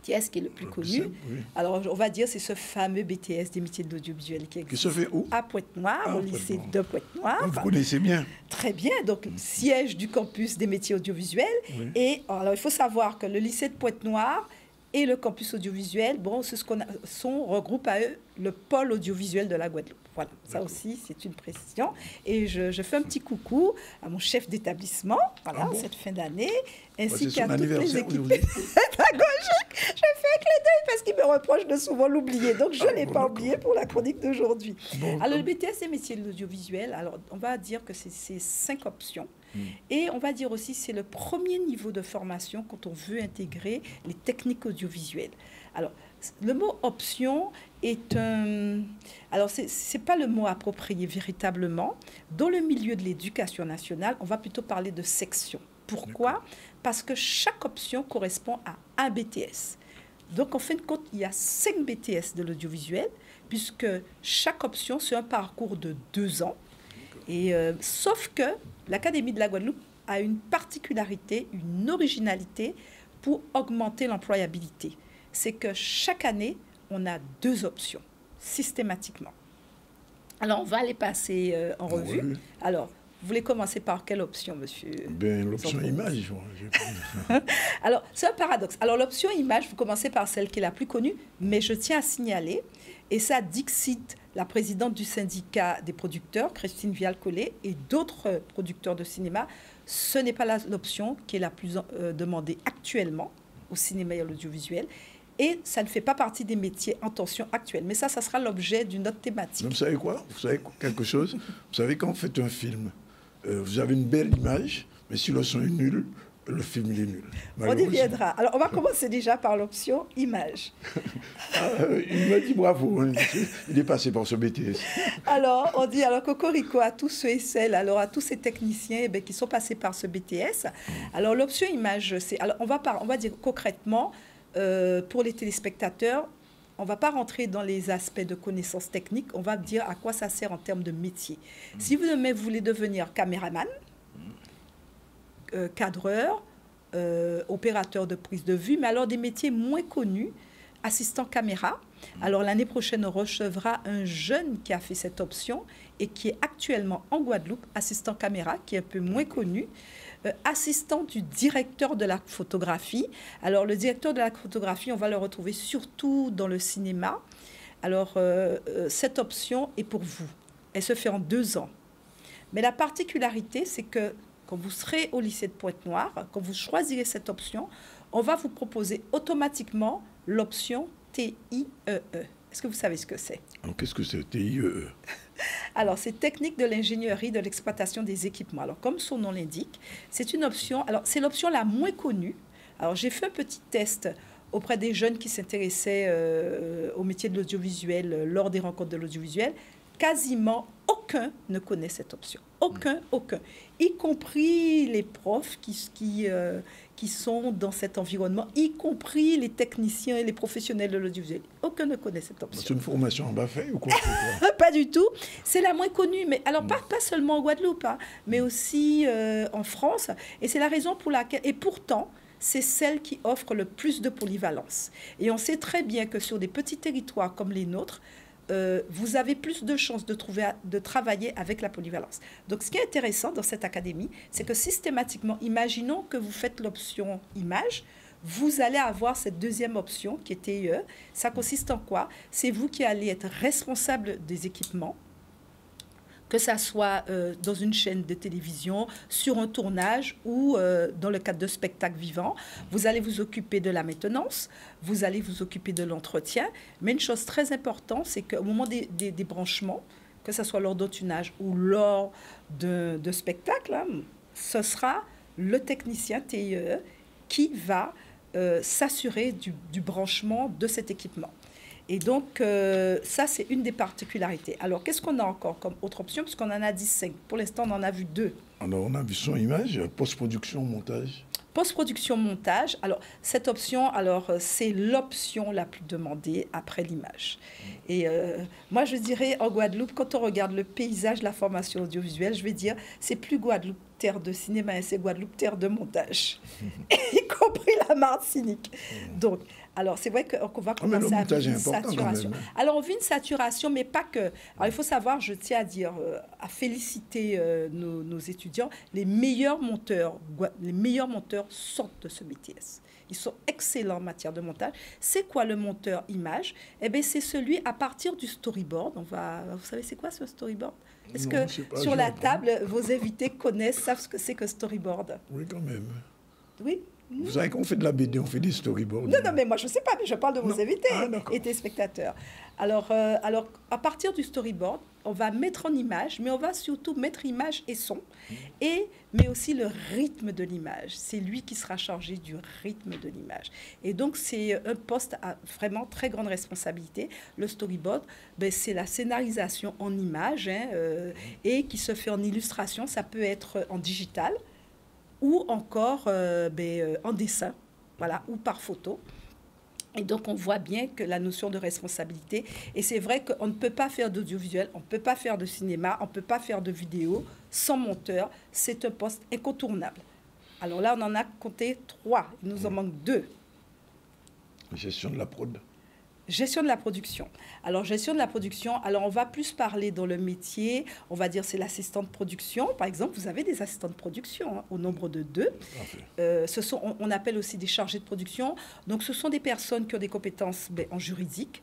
BTS qui est le plus connu. Alors, on va dire c'est ce fameux BTS des métiers de l'audiovisuel qui existe se fait où? À Pointe-Noire, au lycée de Pointe-Noire. Vous connaissez bien. Très bien, donc siège du campus des métiers audiovisuels. Et alors, il faut savoir que le lycée de Pointe-Noire et le campus audiovisuel, bon, c'est ce qu'on regroupe à eux le pôle audiovisuel de la Guadeloupe. Voilà, ça aussi, c'est une précision. Et je fais un petit coucou à mon chef d'établissement, voilà, cette fin d'année, ainsi qu'à toutes les équipes. Je fais un clin d'œil parce qu'il me reproche de souvent l'oublier. Donc, je ne l'ai pas oublié pour la chronique d'aujourd'hui. Alors, le BTS des métiers de l'audiovisuel, alors, on va dire que c'est 5 options. Et on va dire aussi c'est le premier niveau de formation quand on veut intégrer les techniques audiovisuelles. Alors, le mot option est un... Alors, c'est pas le mot approprié véritablement. Dans le milieu de l'éducation nationale, on va plutôt parler de section. Pourquoi? Parce que chaque option correspond à un BTS. Donc, en fin de compte, il y a 5 BTS de l'audiovisuel, puisque chaque option, c'est un parcours de 2 ans. Et sauf que l'Académie de la Guadeloupe a une particularité, une originalité pour augmenter l'employabilité. C'est que chaque année, on a 2 options, systématiquement. Alors, on va les passer en revue. Alors, vous voulez commencer par quelle option, monsieur? L'option image. Alors, c'est un paradoxe. Alors, l'option image, vous commencez par celle qui est la plus connue, mais je tiens à signaler, et ça dixit la présidente du syndicat des producteurs, Christine Vial-Collet, et d'autres producteurs de cinéma, ce n'est pas l'option qui est la plus demandée actuellement au cinéma et à l'audiovisuel. Et ça ne fait pas partie des métiers en tension actuelle. Mais ça sera l'objet d'une autre thématique. Vous savez quoi? Vous savez quelque chose? Vous savez, quand vous faites un film, vous avez une belle image, mais si le son est nul, le film il est nul. On y viendra. Alors, on va commencer déjà par l'option image. Il m'a dit bravo. Hein, il est passé par ce BTS. Alors, on dit cocorico à tous ceux et celles, alors à tous ces techniciens qui sont passés par ce BTS. Alors, l'option image, c'est... Alors, on va dire concrètement, pour les téléspectateurs, on ne va pas rentrer dans les aspects de connaissances techniques, on va dire à quoi ça sert en termes de métier. Si vous voulez devenir caméraman, cadreur, opérateur de prise de vue, mais alors des métiers moins connus, assistant caméra. Alors l'année prochaine, on recevra un jeune qui a fait cette option et qui est actuellement en Guadeloupe, assistant caméra, qui est un peu moins connu, assistant du directeur de la photographie. Alors le directeur de la photographie, on va le retrouver surtout dans le cinéma. Alors cette option est pour vous. Elle se fait en 2 ans. Mais la particularité, c'est que quand vous serez au lycée de Pointe-Noire, quand vous choisirez cette option, on va vous proposer automatiquement l'option TIEE. Est-ce que vous savez ce que c'est? Qu'est-ce que c'est TIEE? Alors, c'est technique de l'ingénierie de l'exploitation des équipements. Alors, comme son nom l'indique, c'est une option. Alors, c'est l'option la moins connue. Alors, j'ai fait un petit test auprès des jeunes qui s'intéressaient au métier de l'audiovisuel lors des rencontres de l'audiovisuel. Quasiment aucun ne connaît cette option. Aucun. Y compris les profs qui sont dans cet environnement, y compris les techniciens et les professionnels de l'audiovisuel. Aucun ne connaît cette option. C'est une formation en bas-fait ou quoi? Pas du tout. C'est la moins connue. Mais alors, pas seulement en Guadeloupe, mais aussi en France. Et c'est la raison pour laquelle... Et pourtant, c'est celle qui offre le plus de polyvalence. Et on sait très bien que sur des petits territoires comme les nôtres, vous avez plus de chances de travailler avec la polyvalence. Donc, ce qui est intéressant dans cette académie, c'est que systématiquement, imaginons que vous faites l'option image, vous allez avoir cette deuxième option qui est TIE. Ça consiste en quoi? C'est vous qui allez être responsable des équipements, que ça soit dans une chaîne de télévision, sur un tournage ou dans le cadre de spectacles vivants. Vous allez vous occuper de la maintenance, vous allez vous occuper de l'entretien. Mais une chose très importante, c'est qu'au moment des branchements, que ce soit lors d'un tournage ou lors de spectacle, ce sera le technicien TIE qui va s'assurer du branchement de cet équipement. Et donc, ça, c'est une des particularités. Alors, qu'est-ce qu'on a encore comme autre option? Puisqu'on en a dit 5. Pour l'instant, on en a vu 2. Alors, on a vu son image, post-production, montage. Post-production, montage. Alors, cette option, c'est l'option la plus demandée après l'image. Et moi, je dirais, en Guadeloupe, quand on regarde le paysage de la formation audiovisuelle, je vais dire, c'est plus Guadeloupe terre de cinéma et c'est Guadeloupe terre de montage, y compris la Martinique. Donc, alors c'est vrai qu'on va commencer à vivre une saturation. Alors on vit une saturation, mais pas que. Alors il faut savoir, je tiens à dire, à féliciter nos étudiants, les meilleurs monteurs sortent de ce BTS. Ils sont excellents en matière de montage. C'est quoi le monteur image? Eh bien, c'est celui à partir du storyboard. Vous savez, c'est quoi ce storyboard? Est-ce que sur la table, vos invités savent ce que c'est que storyboard? Oui, quand même. Oui. Vous savez qu'on fait de la BD, on fait des storyboards. Non, mais moi, je ne sais pas, mais je parle de vos invités et des spectateurs. Alors, à partir du storyboard, on va mettre en image, mais on va surtout mettre image et son, mais aussi le rythme de l'image. C'est lui qui sera chargé du rythme de l'image. Et donc, c'est un poste à vraiment très grande responsabilité. Le storyboard, c'est la scénarisation en image et qui se fait en illustration. Ça peut être en digital, ou encore en dessin, voilà, ou par photo. Et donc, on voit bien que la notion de responsabilité, et c'est vrai qu'on ne peut pas faire d'audiovisuel, on ne peut pas faire de cinéma, on ne peut pas faire de vidéo sans monteur. C'est un poste incontournable. Alors là, on en a compté 3. Il nous en manque 2. Gestion de la prod. Gestion de la production. Alors, gestion de la production, alors on va plus parler dans le métier, on va dire c'est l'assistant de production. Par exemple, vous avez des assistants de production au nombre de 2. On appelle aussi des chargés de production. Donc, ce sont des personnes qui ont des compétences en juridique,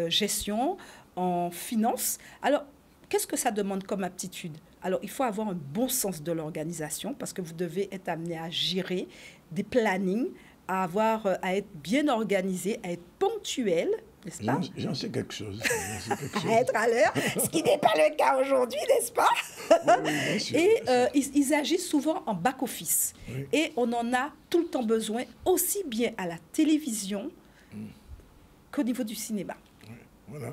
gestion, en finance. Alors, qu'est-ce que ça demande comme aptitude? Alors, il faut avoir un bon sens de l'organisation parce que vous devez être amené à gérer des plannings, à être bien organisé, à être ponctuel, n'est-ce pas? J'en sais quelque chose. À être à l'heure, ce qui n'est pas le cas aujourd'hui, n'est-ce pas? Oui, bien sûr, et ils agissent souvent en back-office. Oui. Et on en a tout le temps besoin, aussi bien à la télévision qu'au niveau du cinéma. Voilà.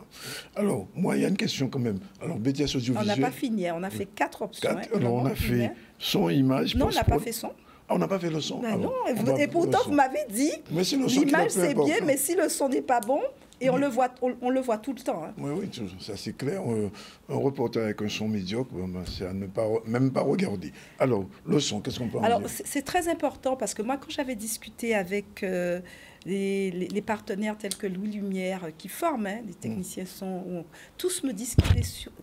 Alors, moi, il y a une question quand même. Alors, BTS audiovisuel... On n'a pas fini, on a fait 4 options. Alors, on a fait son, image... Non, on n'a pas fait son. Ah, on n'a pas fait le son. Non, et pourtant, vous m'avez dit, l'image c'est bien, mais si le son n'est pas bon, et on le voit tout le temps. Hein. Oui, ça c'est clair. Un reporter avec un son médiocre, c'est à ne pas, même pas regarder. Alors, le son, qu'est-ce qu'on peut en dire? Alors, c'est très important parce que moi, quand j'avais discuté avec les partenaires tels que Louis Lumière, qui forment les techniciens son, tous me disent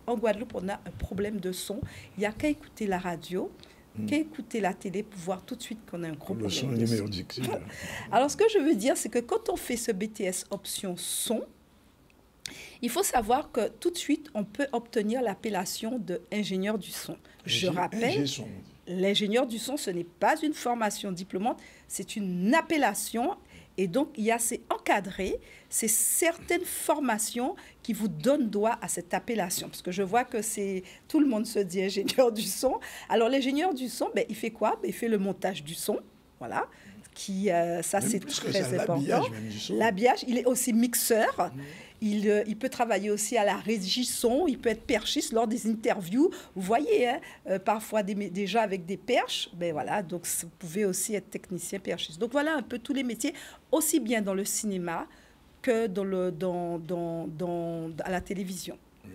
qu'en Guadeloupe, on a un problème de son. Il n'y a qu'à écouter la radio, qu'à écouter la télé pour voir tout de suite qu'on a un gros problème de son. Alors, ce que je veux dire, c'est que quand on fait ce BTS option son, il faut savoir que tout de suite, on peut obtenir l'appellation d'ingénieur du son. Je rappelle, l'ingénieur du son, ce n'est pas une formation diplômante, c'est une appellation. Et donc, c'est encadré, c'est certaines formations qui vous donnent droit à cette appellation. Parce que je vois que tout le monde se dit ingénieur du son. Alors, l'ingénieur du son, il fait quoi? Il fait le montage du son, voilà. Ça, c'est très important. L'habillage, il est aussi mixeur. Il peut travailler aussi à la régie son, il peut être perchiste lors des interviews. Vous voyez, parfois déjà avec des perches, voilà, donc vous pouvez aussi être technicien perchiste. Donc voilà un peu tous les métiers, aussi bien dans le cinéma que à la télévision. Oui.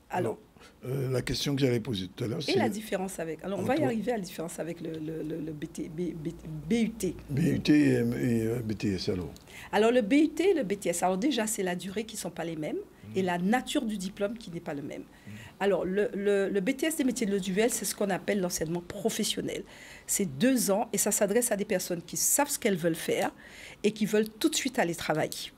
Alors, la question que j'allais poser tout à l'heure, c'est... Et la différence avec... Alors, on va y arriver à la différence avec le BUT. BUT et BTS, alors? Alors, le BUT et le BTS, alors déjà, c'est la durée qui ne sont pas les mêmes et la nature du diplôme qui n'est pas le même. Alors, le BTS des métiers de l'audiovisuel, c'est ce qu'on appelle l'enseignement professionnel. C'est 2 ans et ça s'adresse à des personnes qui savent ce qu'elles veulent faire et qui veulent tout de suite aller travailler.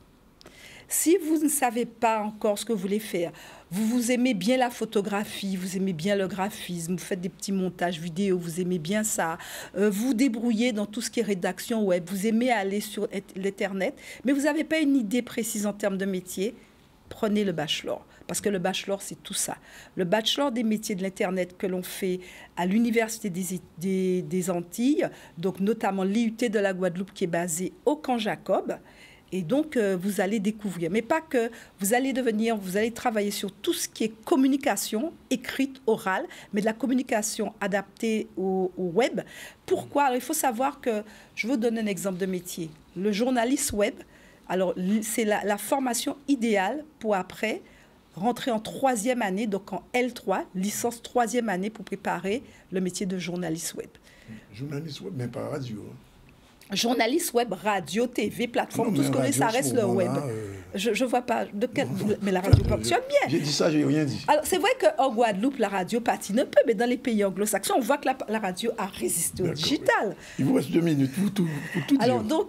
Si vous ne savez pas encore ce que vous voulez faire, vous aimez bien la photographie, vous aimez bien le graphisme, vous faites des petits montages vidéo, vous aimez bien ça, vous débrouillez dans tout ce qui est rédaction web, vous aimez aller sur l'Internet, mais vous n'avez pas une idée précise en termes de métier, prenez le bachelor. Parce que le bachelor, c'est tout ça. Le bachelor des métiers de l'Internet que l'on fait à l'Université des Antilles, donc notamment l'IUT de la Guadeloupe qui est basée au Camp Jacob. Et donc, vous allez découvrir. Mais pas que vous allez travailler sur tout ce qui est communication écrite, orale, mais de la communication adaptée au web. Pourquoi? Alors, il faut savoir que, je vous donne un exemple de métier. Le journaliste web, alors c'est la formation idéale pour après rentrer en 3e année, donc en L3, licence 3e année pour préparer le métier de journaliste web. Journaliste web, mais pas radio. Journaliste web, radio, TV, plateforme, tout ce que ça reste le web. Je ne vois pas de quel... Mais la radio fonctionne bien. J'ai dit ça, j'ai rien dit. Alors, c'est vrai qu'en Guadeloupe, la radio patine un peu, mais dans les pays anglo-saxons, on voit que la radio a résisté au digital. Il vous reste 2 minutes pour tout alors, dire.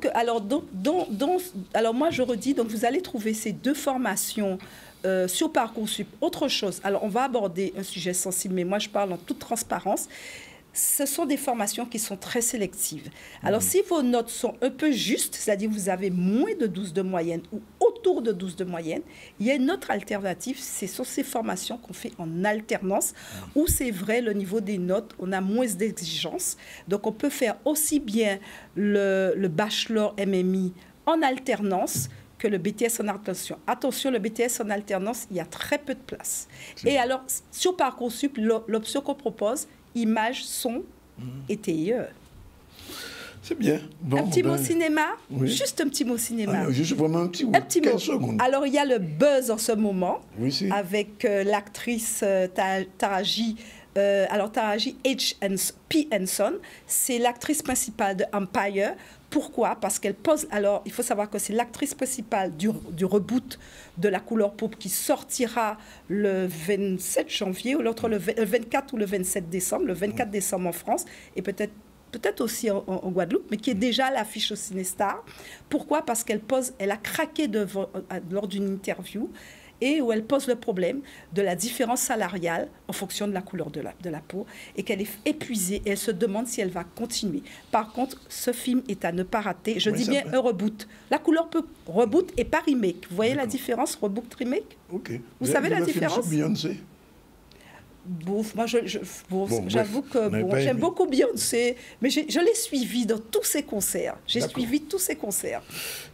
Alors, moi, je redis, donc vous allez trouver ces 2 formations sur Parcoursup. Autre chose, alors on va aborder un sujet sensible, mais moi, je parle en toute transparence. Ce sont des formations qui sont très sélectives. Alors, si vos notes sont un peu justes, c'est-à-dire vous avez moins de 12 de moyenne ou autour de 12 de moyenne, il y a une autre alternative, c'est sur ces formations qu'on fait en alternance, où c'est vrai, le niveau des notes, on a moins d'exigences. Donc, on peut faire aussi bien le bachelor MMI en alternance que le BTS en alternance. Attention, le BTS en alternance, il y a très peu de place. Et alors, sur Parcoursup, l'option qu'on propose, images, son et TIE. C'est bien. Bon, un petit mot cinéma, oui. Juste un petit mot cinéma. Juste vraiment un petit mot. Secondes. Alors, il y a le buzz en ce moment, oui, avec l'actrice Taraji. Alors, Taraji P. Henson, c'est l'actrice principale de Empire. Pourquoi? Parce qu'elle pose... Alors, il faut savoir que c'est l'actrice principale du reboot de La Couleur Pourpre qui sortira le 27 janvier, ou l'autre le 24 ou le 27 décembre, le 24 décembre en France, et peut-être aussi en Guadeloupe, mais qui est déjà à l'affiche au Cinestar. Pourquoi? Parce qu'elle a craqué lors d'une interview, et où elle pose le problème de la différence salariale en fonction de la couleur de la peau, et qu'elle est épuisée, et elle se demande si elle va continuer. Par contre, ce film est à ne pas rater. Je dis bien un reboot. La Couleur Pourpre, reboot et pas remake. Vous voyez la différence, reboot, remake? Vous savez la différence? Beyoncé. Moi, j'avoue que j'aime beaucoup Beyoncé, mais je l'ai suivi dans tous ses concerts. J'ai suivi tous ses concerts.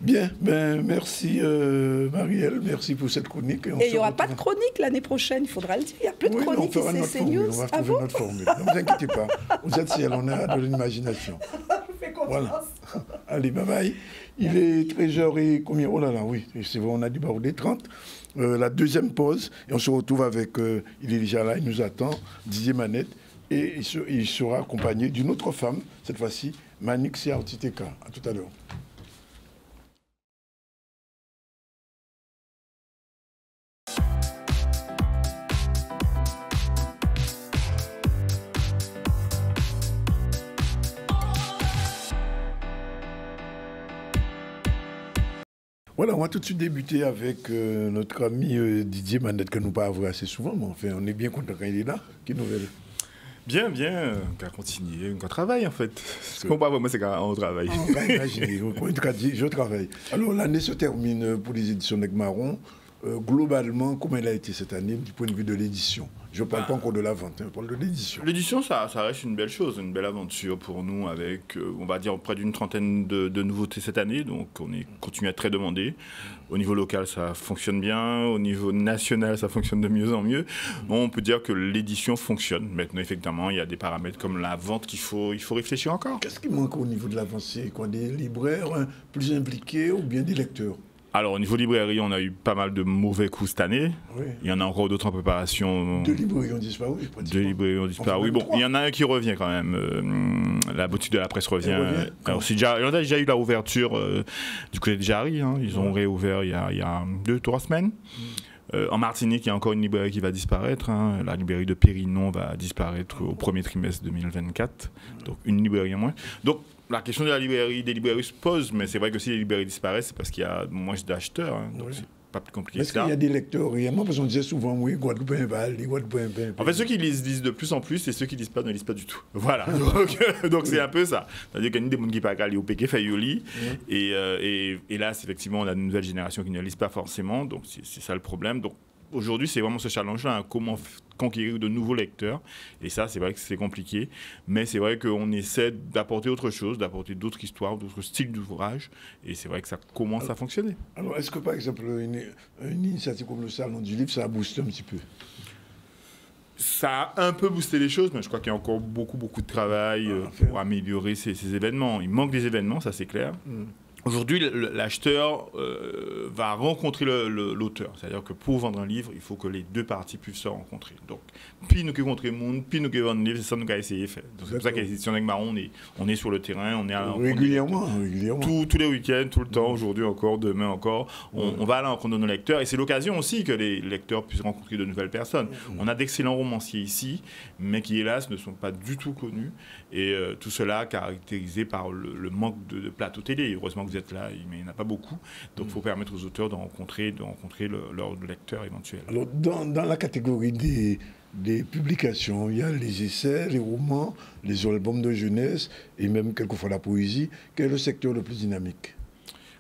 Bien, merci Marielle, merci pour cette chronique. Et il n'y aura pas de chronique l'année prochaine, il faudra le dire. Il n'y a plus de chronique ici, c'est News. On va trouver notre formule. Ne vous inquiétez pas, vous êtes ciel, on a de l'imagination. Je fais confiance. Voilà. Allez, bye bye. Il est 13h et combien? Oh là là, oui, c'est vrai, on a du barreau des 30. La deuxième pause, et on se retrouve avec, il est déjà là, il nous attend, Didier Manette, et il sera accompagné d'une autre femme, cette fois-ci, Manixia Ortiteka. À tout à l'heure. Voilà, on va tout de suite débuter avec notre ami Didier Manette, que nous ne pouvons pas assez souvent, mais enfin, on est bien content quand il est là. Quelle nouvelle? Bien, on va continuer, on travaille en fait. Ce qu'on voit, moi, c'est qu'on travaille. On va imaginer, je travaille. Alors, l'année se termine pour les éditions Necmaron. Globalement, comment elle a été cette année du point de vue de l'édition? Je ne parle pas encore de la vente, je parle de l'édition. L'édition, ça reste une belle chose, une belle aventure pour nous avec, on va dire, près d'une trentaine de nouveautés cette année. Donc, on continue à être très demandé. Au niveau local, ça fonctionne bien. Au niveau national, ça fonctionne de mieux en mieux. Bon, on peut dire que l'édition fonctionne. Maintenant, effectivement, il y a des paramètres comme la vente qu'il faut réfléchir encore. Qu'est-ce qui manque au niveau de la vente? C'est quoi, des libraires plus impliqués ou bien des lecteurs? Alors, au niveau librairie, on a eu pas mal de mauvais coups cette année. Oui. Il y en a encore d'autres en préparation. Deux librairies ont disparu, pratiquement. Deux librairies ont disparu. Oui, bon, il y en a un qui revient quand même. La boutique de la presse revient. Alors, on a déjà eu la ouverture du côté de Jarry. Hein. Ils ont réouvert il y a 2-3 semaines. En Martinique, il y a encore une librairie qui va disparaître. Hein. La librairie de Périnon va disparaître au premier trimestre 2024. Donc, une librairie en moins. Donc, la question de la librairie, des librairies se pose, mais c'est vrai que si les librairies disparaissent, c'est parce qu'il y a moins d'acheteurs. Hein. Donc, c'est pas plus compliqué que ça. Est-ce qu'il y a des lecteurs réellement? Parce qu'on disait souvent, oui, Guadeloupe, Guadeloupe. En fait, ceux qui lisent de plus en plus et ceux qui lisent pas ne lisent pas du tout. Voilà. Donc c'est un peu ça. C'est-à-dire qu'il y a des gens qui ne parlent pas au PK, fait Yoli. Et là, effectivement, on a une nouvelle génération qui ne lisent pas forcément. Donc c'est ça le problème. Donc aujourd'hui, c'est vraiment ce challenge-là, hein, comment conquérir de nouveaux lecteurs. Et ça, c'est vrai que c'est compliqué. Mais c'est vrai qu'on essaie d'apporter autre chose, d'apporter d'autres histoires, d'autres styles d'ouvrage. Et c'est vrai que ça commence à fonctionner. Alors, est-ce que, par exemple, une initiative comme le Salon du Livre, ça a boosté un petit peu? Ça a un peu boosté les choses, mais je crois qu'il y a encore beaucoup de travail pour améliorer ces événements. Il manque des événements, ça c'est clair. Aujourd'hui, l'acheteur va rencontrer l'auteur. C'est-à-dire que pour vendre un livre, il faut que les deux parties puissent se rencontrer. Donc, puis nous qui rencontrons le monde, puis nous qui vendons le livre, c'est ça que nous avons essayé de faire. C'est pour ça qu'à l'édition d'Aigle Marron, on est sur le terrain, on est régulièrement. Tous les week-ends, tout le temps, aujourd'hui encore, demain encore. On va à la rencontre de nos lecteurs. Et c'est l'occasion aussi que les lecteurs puissent rencontrer de nouvelles personnes. On a d'excellents romanciers ici, mais qui, hélas, ne sont pas du tout connus. Et tout cela caractérisé par le manque de plateaux télé. Heureusement que vous êtes là, mais il n'y en a pas beaucoup. Donc, il faut permettre aux auteurs de rencontrer leurs lecteurs éventuels. Alors, dans la catégorie des publications, il y a les essais, les romans, les albums de jeunesse et même quelquefois la poésie. Quel est le secteur le plus dynamique?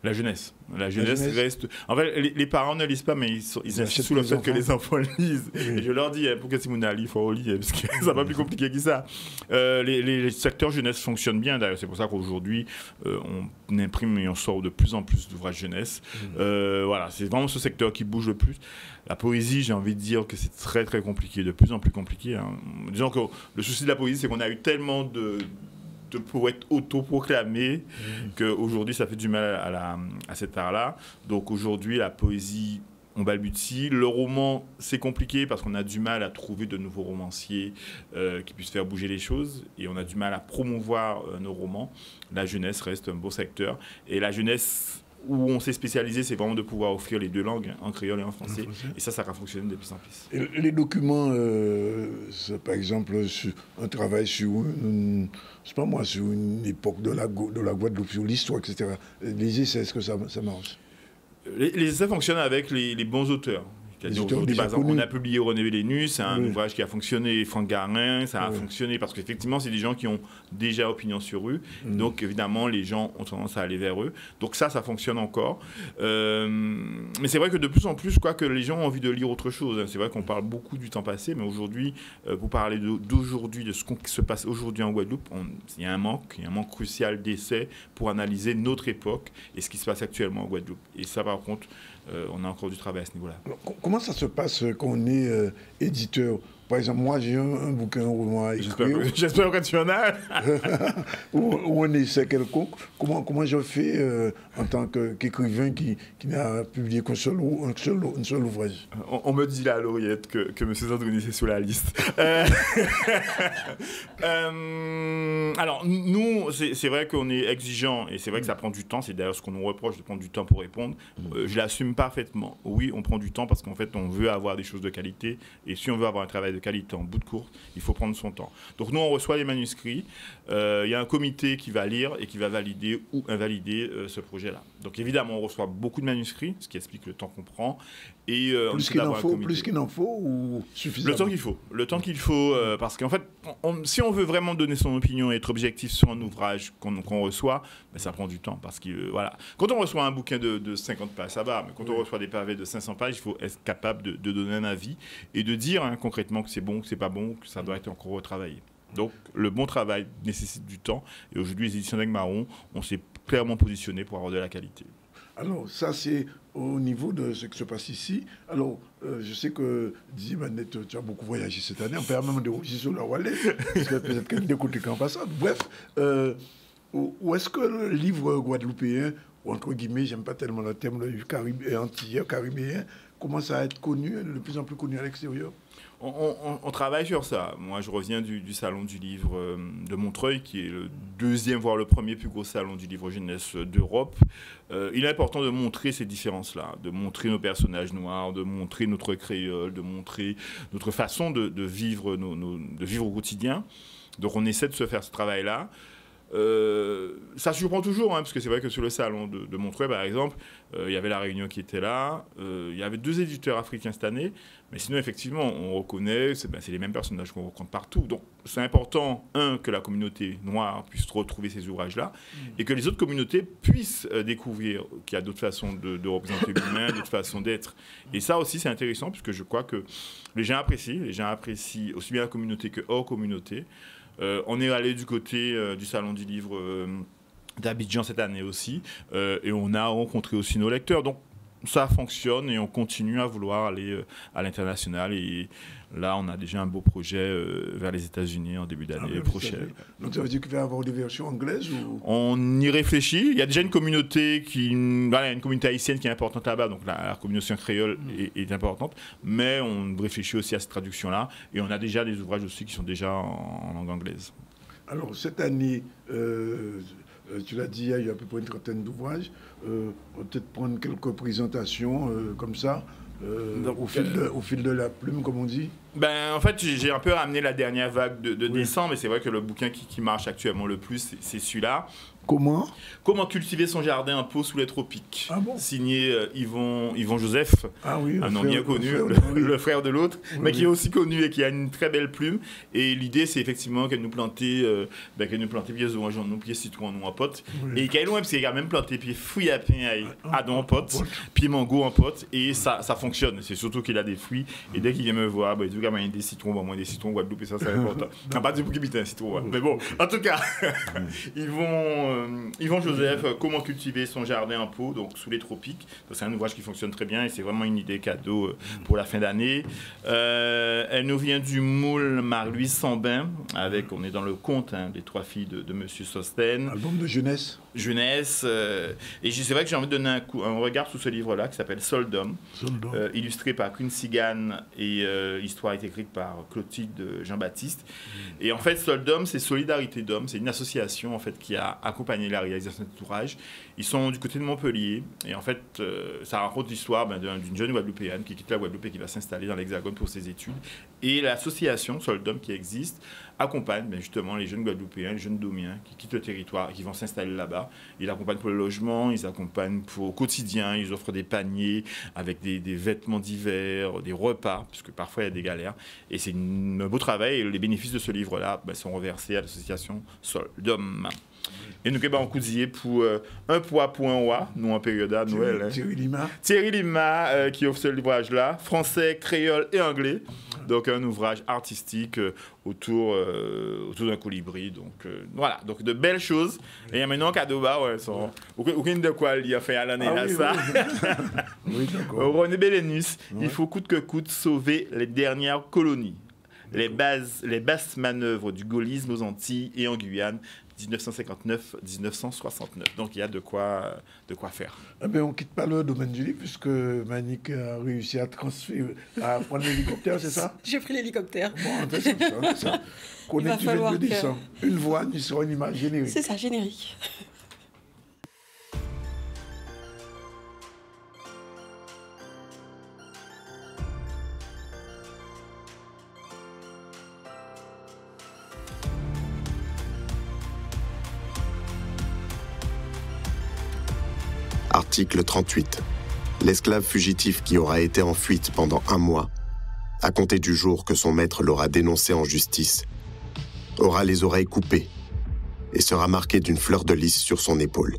La jeunesse. La jeunesse reste... En fait, les parents ne lisent pas, mais ils insistent sur le fait que les enfants lisent. Oui. Et je leur dis, pourquoi si vous n'allez lire, il faut lire, parce que c'est pas plus compliqué que ça. Les secteurs jeunesse fonctionnent bien, d'ailleurs. C'est pour ça qu'aujourd'hui, on imprime et on sort de plus en plus d'ouvrages jeunesse. Voilà, c'est vraiment ce secteur qui bouge le plus. La poésie, j'ai envie de dire que c'est très, très compliqué, de plus en plus compliqué. Hein. Disons que le souci de la poésie, c'est qu'on a eu tellement de poètes autoproclamés qu'aujourd'hui ça fait du mal à cet art-là. Donc aujourd'hui la poésie, on balbutie. Le roman, c'est compliqué parce qu'on a du mal à trouver de nouveaux romanciers qui puissent faire bouger les choses et on a du mal à promouvoir nos romans. La jeunesse reste un beau secteur et la jeunesse où on s'est spécialisé, c'est vraiment de pouvoir offrir les deux langues, en créole et en français. Et ça va fonctionner de plus en plus. Et les documents, par exemple, un travail sur sur une époque de la Guadeloupe, sur l'histoire, etc. Les essais, est-ce que ça marche? Les essais fonctionnent avec les bons auteurs. Aujourd'hui, par exemple, on a publié René Vélénus, c'est un ouvrage qui a fonctionné, Franck Garin, ça a fonctionné parce qu'effectivement, c'est des gens qui ont déjà opinion sur eux. Donc, évidemment, les gens ont tendance à aller vers eux. Donc, ça fonctionne encore. Mais c'est vrai que de plus en plus, je crois que les gens ont envie de lire autre chose. C'est vrai qu'on parle beaucoup du temps passé, mais aujourd'hui, pour parler d'aujourd'hui, de ce qui se passe aujourd'hui en Guadeloupe, il y a un manque crucial d'essais pour analyser notre époque et ce qui se passe actuellement en Guadeloupe. Et ça, par contre, on a encore du travail à ce niveau-là. Comment ça se passe quand on est éditeur? Par exemple, moi, j'ai un bouquin, un roman à écrire. J'espère que tu en as. Ou un essai quelconque. Comment je fais en tant qu'écrivain qui n'a publié qu'un seul ouvrage? On me dit là à l'oreillette que M. Sandrini, c'est sur la liste. Alors, nous, c'est vrai qu'on est exigeant et c'est vrai que ça prend du temps. C'est d'ailleurs ce qu'on nous reproche, de prendre du temps pour répondre. Je l'assume parfaitement. Oui, on prend du temps parce qu'en fait, on veut avoir des choses de qualité. Et si on veut avoir un travail de qualité en bout de course, il faut prendre son temps. Donc nous, on reçoit les manuscrits. Il y a un comité qui va lire et qui va valider ou invalider ce projet-là. Donc évidemment, on reçoit beaucoup de manuscrits, ce qui explique le temps qu'on prend. Et plus qu'il en faut ou suffisamment? Le temps qu'il faut, parce qu'en fait, si on veut vraiment donner son opinion et être objectif sur un ouvrage qu'on reçoit, ben, ça prend du temps. Parce que, voilà. Quand on reçoit un bouquin de 50 pages, ça va. Mais quand on reçoit des pavés de 500 pages, il faut être capable de donner un avis et de dire concrètement que c'est bon, que c'est pas bon, que ça doit être encore retravaillé. Donc, le bon travail nécessite du temps. Et aujourd'hui, les éditions d'Aigle Marron, on s'est clairement positionné pour avoir de la qualité. Alors, ça, c'est au niveau de ce qui se passe ici. Alors, je sais que, Didier Manette, tu as beaucoup voyagé cette année. On peut même déroger sur la Wallet, parce que peut-être qu'il y a des côtés en passant. Bref, où est-ce que le livre guadeloupéen, ou entre guillemets, j'aime pas tellement le terme, le livre antillais, caribéen, commence à être connu, de plus en plus connu à l'extérieur? On travaille sur ça. Moi, je reviens du salon du livre de Montreuil, qui est le deuxième, voire le premier plus gros salon du livre jeunesse d'Europe. Il est important de montrer ces différences-là, de montrer nos personnages noirs, de montrer notre créole, de montrer notre façon de vivre, de vivre au quotidien. Donc, on essaie de se faire ce travail-là. Ça surprend toujours, parce que c'est vrai que sur le salon de Montreuil, par exemple, il y avait La Réunion qui était là, il y avait 2 éditeurs africains cette année, mais sinon, effectivement, on reconnaît, c'est les mêmes personnages qu'on rencontre partout. Donc, c'est important, que la communauté noire puisse retrouver ces ouvrages-là, et que les autres communautés puissent découvrir qu'il y a d'autres façons de représenter l'humain, d'autres façons d'être. Et ça aussi, c'est intéressant, puisque je crois que les gens apprécient aussi bien la communauté que hors communauté. On est allé du côté du Salon du Livre d'Abidjan cette année aussi, et on a rencontré aussi nos lecteurs. Donc, ça fonctionne et on continue à vouloir aller à l'international. Et là, on a déjà un beau projet vers les États-Unis en début d'année prochaine. Donc ça veut dire qu'il va y avoir des versions anglaises ou... On y réfléchit. Il y a déjà une communauté une communauté haïtienne qui est importante là-bas, donc la communauté créole est importante. Mais on réfléchit aussi à cette traduction-là. Et on a déjà des ouvrages aussi qui sont déjà en langue anglaise. Alors cette année, tu l'as dit, il y a eu à peu près une trentaine d'ouvrages. On va peut-être prendre quelques présentations comme ça, au fil de la plume, comme on dit. En fait, j'ai un peu ramené la dernière vague de décembre, et c'est vrai que le bouquin qui marche actuellement le plus, c'est celui-là. Comment cultiver son jardin en pot sous les tropiques. Signé Yvon Joseph, un nom bien connu, le frère de l'autre, mais qui est aussi connu et qui a une très belle plume. Et l'idée, c'est effectivement qu'elle nous plantait pieds orange en nous, pieds citron en nous en pote. Et qu'elle loin, parce qu'il y a même planté pieds fruits à pain à don en pote, pieds mango en pote, et ça fonctionne. C'est surtout qu'il a des fruits, et dès qu'il vient me voir, il dit qu'il y a des citrons, moi des citrons, Guadeloupe, et ça, c'est important. On n'a pas dit pour qu'il habite un citron, mais bon, en tout cas, Yvon Joseph, comment cultiver son jardin en pot, donc sous les tropiques. C'est un ouvrage qui fonctionne très bien et c'est vraiment une idée cadeau pour la fin d'année. Elle nous vient du moule Marie-Louise Sambin, on est dans le conte des 3 filles de Monsieur Sosten. Album de jeunesse. Et c'est vrai que j'ai envie de donner un regard sous ce livre-là qui s'appelle Soldom, illustré par Quincy Gann et l'histoire est écrite par Clotilde Jean-Baptiste. Et en fait, Soldom, c'est Solidarité d'Hommes, c'est une association en fait qui a accompagné la réalisation de cet ouvrage. Ils sont du côté de Montpellier et en fait, ça raconte l'histoire d'une jeune Guadeloupéenne qui quitte la Guadeloupe et qui va s'installer dans l'Hexagone pour ses études. Et l'association Soldom qui existe accompagne justement les jeunes Guadeloupéens, les jeunes Domiens qui quittent le territoire et qui vont s'installer là-bas. Ils accompagnent pour le logement, ils accompagnent pour au quotidien, ils offrent des paniers avec des vêtements d'hiver, des repas, parce que parfois il y a des galères. Et c'est un beau travail et les bénéfices de ce livre-là sont reversés à l'association Soldom. Et nous avons cousillé pour un poids pour un roi, nous en période à Noël. Thierry Lima qui offre ce livre-là, français, créole et anglais. Donc un ouvrage artistique autour d'un colibri. Donc voilà, donc de belles choses. Et il y a maintenant un cadeau aucun de quoi il a fait à l'année là ça. Oui, d'accord. René Bélénus, il faut coûte que coûte sauver les dernières colonies. Les basses manœuvres du gaullisme aux Antilles et en Guyane. 1959-1969. Donc il y a de quoi faire. On ne quitte pas le domaine du livre puisque Manick a réussi à prendre l'hélicoptère, c'est ça? J'ai pris l'hélicoptère. Bon, c'est ça. Une voix, une image générique. C'est ça, générique. Article 38. L'esclave fugitif qui aura été en fuite pendant 1 mois, à compter du jour que son maître l'aura dénoncé en justice, aura les oreilles coupées et sera marqué d'une fleur de lys sur son épaule.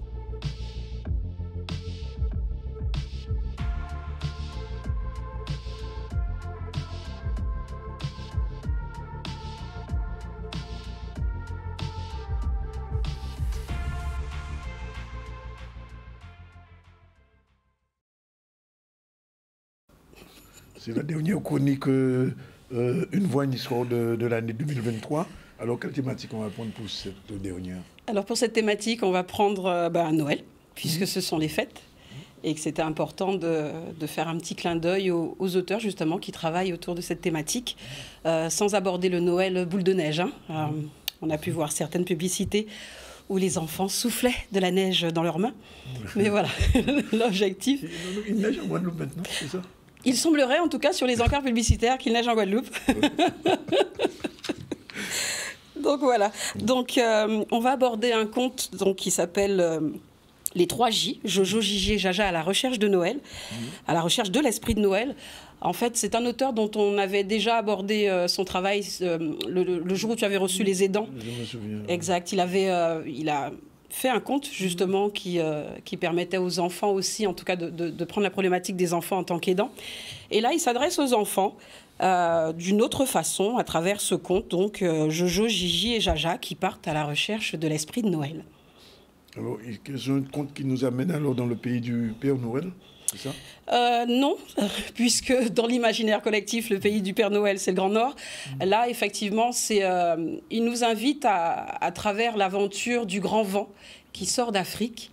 C'est la dernière chronique Une voix, une histoire de l'année 2023. Alors, quelle thématique on va prendre pour cette dernière? Alors, pour cette thématique, on va prendre Noël, puisque ce sont les fêtes, et que c'était important de faire un petit clin d'œil aux auteurs, justement, qui travaillent autour de cette thématique, sans aborder le Noël boule de neige. On a pu voir certaines publicités où les enfants soufflaient de la neige dans leurs mains. Mais voilà, l'objectif... Il neige en Guadeloupe maintenant, c'est ça? Il semblerait, en tout cas, sur les encarts publicitaires, qu'il neige en Guadeloupe. Donc voilà. Donc on va aborder un conte qui s'appelle Les 3 J, Jojo, Gigi et Jaja à la recherche de Noël, à la recherche de l'esprit de Noël. En fait, c'est un auteur dont on avait déjà abordé son travail le jour où tu avais reçu Les Aidants. Je me souviens. Exact. Il a fait un conte, justement, qui permettait aux enfants aussi, en tout cas, de prendre la problématique des enfants en tant qu'aidants. Et là, il s'adresse aux enfants d'une autre façon, à travers ce conte, donc Jojo, Gigi et Jaja, qui partent à la recherche de l'esprit de Noël. Alors, quels sont les contes qui nous amènent alors dans le pays du Père Noël? c'est ça? Non, puisque dans l'imaginaire collectif, le pays du Père Noël, c'est le Grand Nord. Là, effectivement, il nous invite à travers l'aventure du Grand Vent qui sort d'Afrique,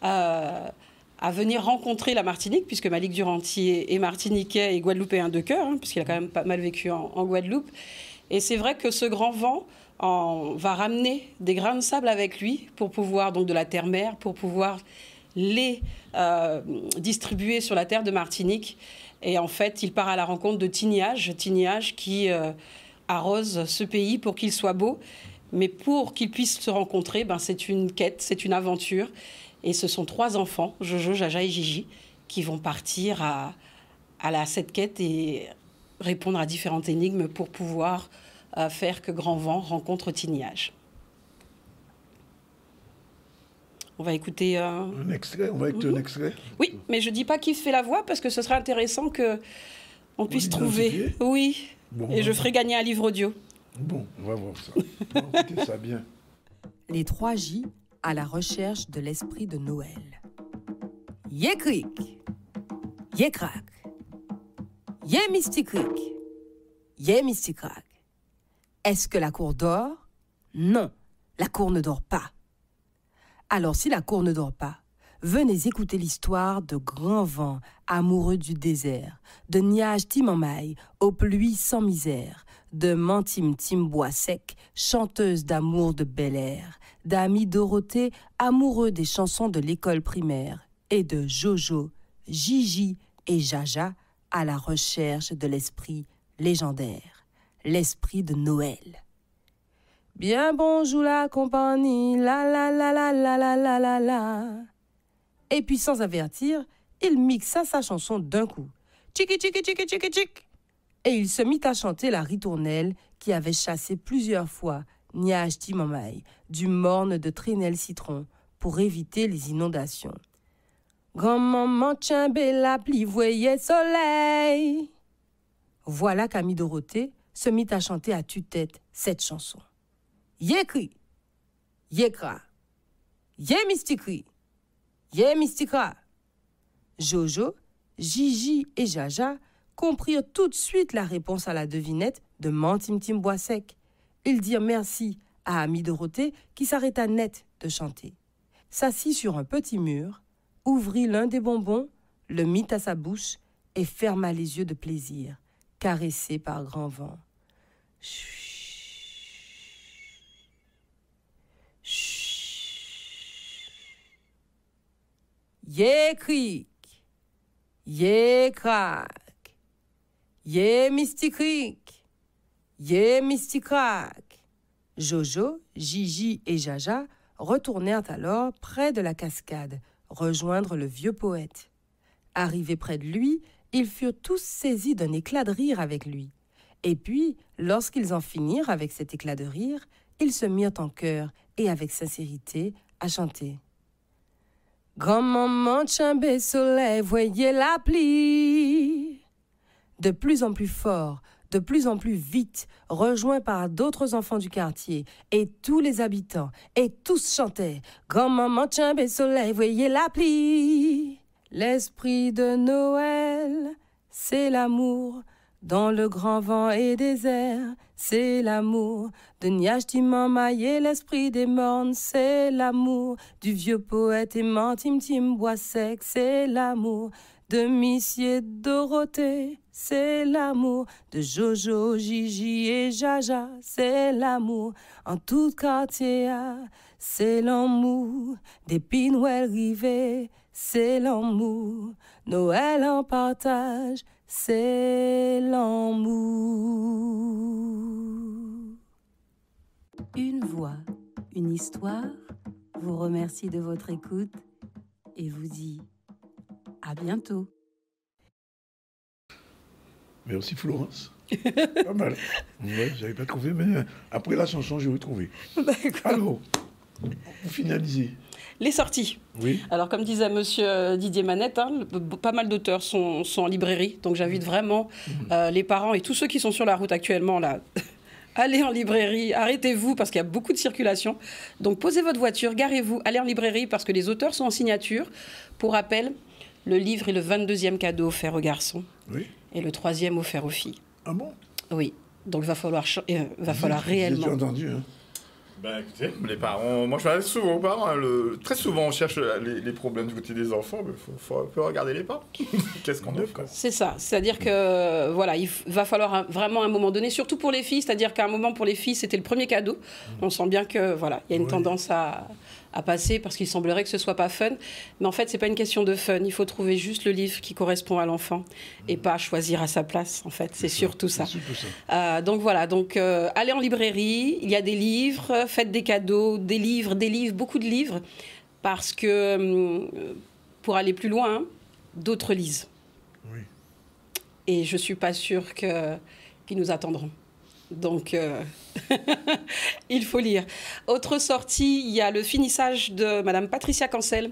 à venir rencontrer la Martinique, puisque Malik Durantier est martiniquais et guadeloupéen de cœur, puisqu'il a quand même pas mal vécu en Guadeloupe. Et c'est vrai que ce Grand Vent va ramener des grains de sable avec lui pour pouvoir, donc de la terre-mer, pour pouvoir les distribuer sur la terre de Martinique. Et en fait, il part à la rencontre de Tigniage qui arrose ce pays pour qu'il soit beau. Mais pour qu'ils puissent se rencontrer, c'est une quête, c'est une aventure. Et ce sont 3 enfants, Jojo, Jaja et Gigi, qui vont partir à cette quête et répondre à différentes énigmes pour pouvoir faire que Grand Vent rencontre Tigniage. On va écouter un extrait. On va écouter un extrait. Oui, mais je ne dis pas qui fait la voix parce que ce serait intéressant qu'on puisse trouver. Oui, bon, et je ferai gagner un livre audio. Bon, on va voir ça. On va écouter ça bien. Les 3 J à la recherche de l'esprit de Noël. Yé cric, yé crac, yé mysticric, yé mysticrac. Est-ce que la cour dort? Non, la cour ne dort pas. Alors si la cour ne dort pas, venez écouter l'histoire de Grand Vent, amoureux du désert, de Niage Timamaï, aux pluies sans misère, de Mantim Timbois Sec, chanteuse d'amour de bel air, d'Ami Dorothée, amoureux des chansons de l'école primaire, et de Jojo, Gigi et Jaja à la recherche de l'esprit légendaire, l'esprit de Noël. Bien bonjour la compagnie, la la la la la la la la la. Et puis sans avertir, il mixa sa chanson d'un coup. Tchiki tchiki tchiki tchiki tchik. Et il se mit à chanter la ritournelle qui avait chassé plusieurs fois Niage Timamaï du morne de Trinel Citron pour éviter les inondations. Grand-maman tchimbe la pluie, voyez soleil. Voilà qu'Ami Dorothée se mit à chanter à tue-tête cette chanson. Yécri, yécra, yé mysticri, yé mysticra. Jojo, Gigi et Jaja comprirent tout de suite la réponse à la devinette de Mantim Timbois Sec. Ils dirent merci à Ami Dorothée qui s'arrêta net de chanter. S'assit sur un petit mur, ouvrit l'un des bonbons, le mit à sa bouche et ferma les yeux de plaisir, caressé par Grand Vent. Chut. Yé cric, yé crac, yé mysticric, yé mysticrac. Jojo, Gigi et Jaja retournèrent alors près de la cascade, rejoindre le vieux poète. Arrivés près de lui, ils furent tous saisis d'un éclat de rire avec lui. Et puis, lorsqu'ils en finirent avec cet éclat de rire, ils se mirent en chœur et avec sincérité à chanter. Grand-maman chambé soleil, voyez la pluie. De plus en plus fort, de plus en plus vite, rejoints par d'autres enfants du quartier, et tous les habitants, et tous chantaient. Grand-maman chambé soleil, voyez la pluie. L'esprit de Noël, c'est l'amour. Dans le grand vent et désert, c'est l'amour de Niage Timamaï, l'esprit des mornes, c'est l'amour du vieux poète et Mantim Timbois Sec, c'est l'amour de Missier Dorothée, c'est l'amour de Jojo, Gigi et Jaja, c'est l'amour en tout quartier, c'est l'amour des Pinouel rivés, c'est l'amour, Noël en partage, c'est l'amour. Une voix, une histoire vous remercie de votre écoute et vous dit à bientôt. Merci Florence. Pas mal. Ouais, j'avais pas trouvé, mais après la chanson, j'ai retrouvé. Alors, pour finaliser. Les sorties. Oui. Alors, comme disait monsieur Didier Manette, pas mal d'auteurs sont en librairie. Donc, j'invite vraiment les parents et tous ceux qui sont sur la route actuellement, là, allez en librairie, arrêtez-vous parce qu'il y a beaucoup de circulation. Donc, posez votre voiture, garez-vous, allez en librairie parce que les auteurs sont en signature. Pour rappel, Le livre est le 22e cadeau offert aux garçons. Oui. Et le 3e offert aux filles. Ah bon? Oui. Donc il va falloir réellement... J'ai entendu, hein. Ben écoutez, les parents, moi je parle souvent aux parents, hein, très souvent on cherche les problèmes du côté des enfants, mais il faut un peu regarder les parents. Qu'est-ce qu'on offre? C'est ça, c'est-à-dire que voilà, il va falloir vraiment à un moment donné, surtout pour les filles, c'est-à-dire qu'à un moment pour les filles c'était le premier cadeau, on sent bien que voilà, il y a une tendance à passer parce qu'il semblerait que ce soit pas fun, mais en fait c'est pas une question de fun, il faut trouver juste le livre qui correspond à l'enfant et pas choisir à sa place en fait, c'est surtout ça. Donc voilà, donc allez en librairie, il y a des livres, faites des cadeaux, des livres, beaucoup de livres, parce que pour aller plus loin, d'autres lisent. Oui. Et je suis pas sûre qu'ils nous attendront. Donc, il faut lire. Autre sortie, il y a le finissage de Madame Patricia Cancel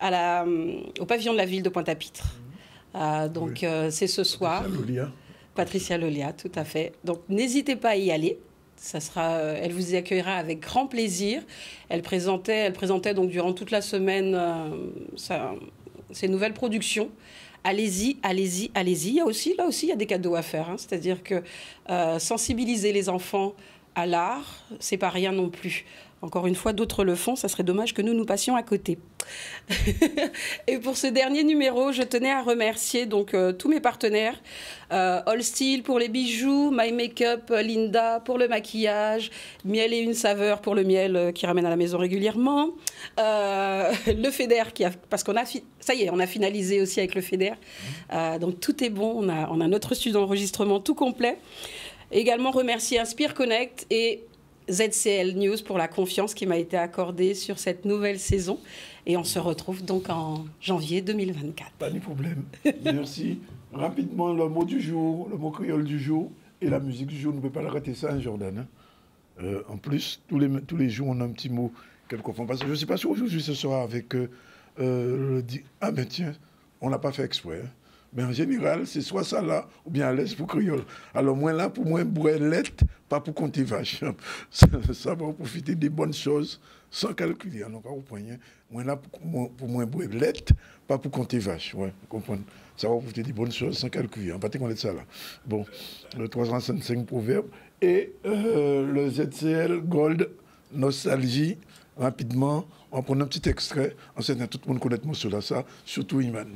au pavillon de la ville de Pointe-à-Pitre. Donc, c'est ce soir. Patricia Lolia, tout à fait. Donc, n'hésitez pas à y aller. Elle vous y accueillera avec grand plaisir. Elle présentait donc durant toute la semaine ses nouvelles productions. Allez-y, allez-y, allez-y. Là aussi, il y a des cadeaux à faire. Hein. C'est-à-dire que sensibiliser les enfants à l'art, c'est pas rien non plus. Encore une fois, d'autres le font. Ça serait dommage que nous passions à côté. Et pour ce dernier numéro, je tenais à remercier donc tous mes partenaires. All Steel pour les bijoux, My Makeup, Linda pour le maquillage, Miel et une saveur pour le miel qui ramène à la maison régulièrement. Le FEDER, parce qu'on a finalisé aussi avec le FEDER. Donc tout est bon, on a notre studio d'enregistrement tout complet. Également remercier Inspire Connect et ZCL News pour la confiance qui m'a été accordée sur cette nouvelle saison. Et on se retrouve donc en janvier 2024. Pas de problème. Merci. Rapidement, le mot du jour, le mot créole du jour et la musique du jour. On ne peut pas le rater ça, hein, Jordan. En plus, tous les jours, on a un petit mot quelquefois. Parce que je ne sais pas si aujourd'hui ce sera avec ah ben tiens, on n'a pas fait exprès. Hein. Mais en général, c'est soit ça là, ou bien à l'aise pour créole. Alors, moi là, pour moi, brûlette, pas pour compter vache. Ça va profiter des bonnes choses sans calculer. Alors, vous comprenez. Moi là, pour moi, brûlette, pas pour compter vache. Ouais, vous comprenez. Ça va profiter des bonnes choses sans calculer. En partie, on est ça là. Bon, le 365 proverbes et le ZCL Gold Nostalgie. Rapidement, on prend un petit extrait. On sait que tout le monde connaît mon sur ça, surtout Iman.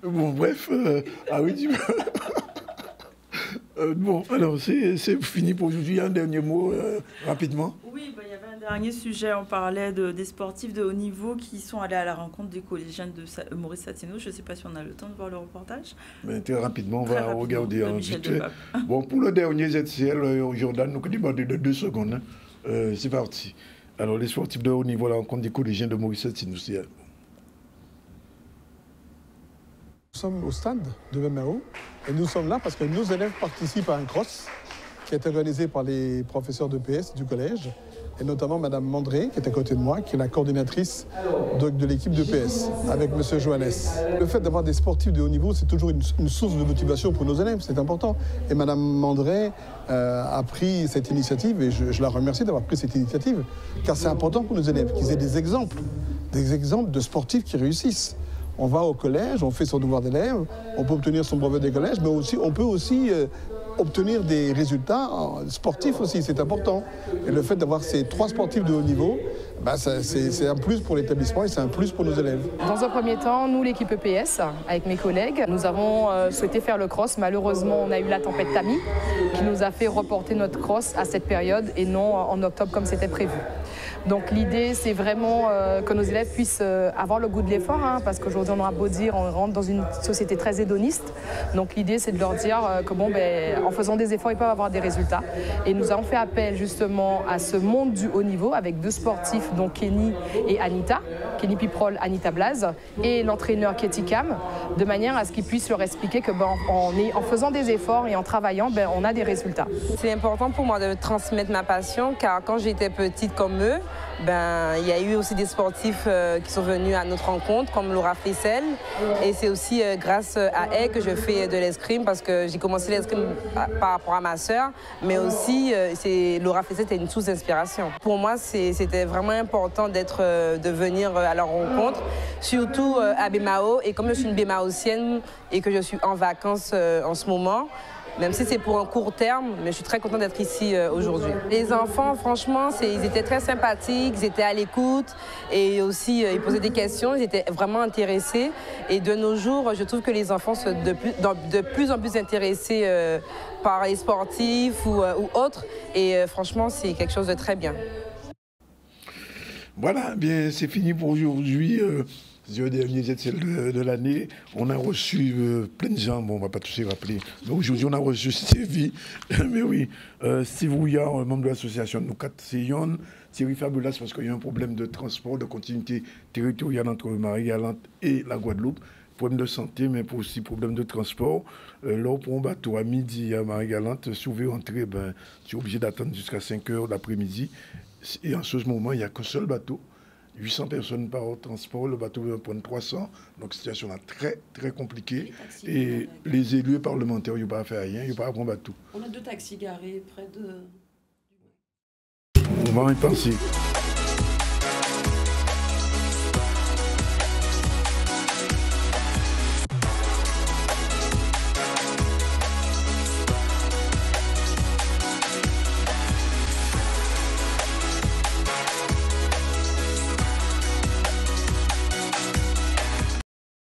Bon, bref, ah oui, dis-moi. Bon, alors c'est fini pour aujourd'hui. Un dernier mot, rapidement. Oui, il y avait un dernier sujet. On parlait des sportifs de haut niveau qui sont allés à la rencontre des collégiens de Maurice Satineau. Je ne sais pas si on a le temps de voir le reportage. Mais très rapidement, on va regarder. Michel Bon, pour le dernier ZCL, Jordan, nous demandons de 2 secondes. C'est parti. Alors, les sportifs de haut niveau à la rencontre des collégiens de Maurice Satineau. Nous sommes au stade de Wemao et nous sommes là parce que nos élèves participent à un cross qui est organisé par les professeurs de PS du collège et notamment Madame Mandré qui est à côté de moi, qui est la coordinatrice de l'équipe de PS avec Monsieur Johannes. Le fait d'avoir des sportifs de haut niveau, c'est toujours une source de motivation pour nos élèves, c'est important. Et Madame Mandré a pris cette initiative et je la remercie d'avoir pris cette initiative car c'est important pour nos élèves qu'ils aient des exemples de sportifs qui réussissent. On va au collège, on fait son devoir d'élève, on peut obtenir son brevet des collèges, mais aussi, on peut aussi obtenir des résultats sportifs aussi, c'est important. Et le fait d'avoir ces 3 sportifs de haut niveau, c'est un plus pour l'établissement et c'est un plus pour nos élèves. Dans un premier temps, nous, l'équipe EPS, avec mes collègues, nous avons souhaité faire le cross. Malheureusement, on a eu la tempête Tammy qui nous a fait reporter notre cross à cette période et non en octobre comme c'était prévu. Donc l'idée, c'est vraiment que nos élèves puissent avoir le goût de l'effort, hein, parce qu'aujourd'hui, on aura beau dire, on rentre dans une société très hédoniste. Donc l'idée, c'est de leur dire que bon, en faisant des efforts, ils peuvent avoir des résultats. Et nous avons fait appel justement à ce monde du haut niveau avec 2 sportifs, donc Kenny et Anita, Kenny Piprol, Anita Blaze, et l'entraîneur Ketty Cam, de manière à ce qu'ils puissent leur expliquer que en faisant des efforts et en travaillant, on a des résultats. C'est important pour moi de transmettre ma passion, car quand j'étais petite comme eux, il y a eu aussi des sportifs qui sont venus à notre rencontre, comme Laura Flessel. Et c'est aussi grâce à elle que je fais de l'escrime, parce que j'ai commencé l'escrime par rapport à ma sœur, mais aussi Laura Flessel était une source d'inspiration. Pour moi, c'était vraiment important de venir à leur rencontre, surtout à Wemao. Et comme je suis une Wemaosienne et que je suis en vacances en ce moment, même si c'est pour un court terme, mais je suis très contente d'être ici aujourd'hui. Les enfants, franchement, ils étaient très sympathiques, ils étaient à l'écoute et aussi ils posaient des questions, ils étaient vraiment intéressés. Et de nos jours, je trouve que les enfants sont de plus en plus intéressés par les sportifs ou autres. Et franchement, c'est quelque chose de très bien. Voilà, bien, c'est fini pour aujourd'hui. C'est le dernier ZCL de l'année. On a reçu plein de gens, bon, on ne va pas tous les rappeler. Mais aujourd'hui, on a reçu Stevie, mais oui, Steve Rouillard, membre de l'association Nous 4 Seyon, Thierry Fabulas, parce qu'il y a un problème de transport, de continuité territoriale entre Marie-Galante et la Guadeloupe. Problème de santé, mais aussi problème de transport. Là, pour un bateau à midi à Marie-Galante, si vous voulez rentrer, tu es obligé d'attendre jusqu'à 5 h l'après-midi. Et en ce moment, il n'y a qu'un seul bateau. 800 personnes par transport, le bateau veut prendre 300. Donc, situation là très, très compliquée. Et les élus et parlementaires, ils n'ont pas à faire rien, ils n'ont pas à prendre bateau. On a 2 taxis garés près de... On va y penser.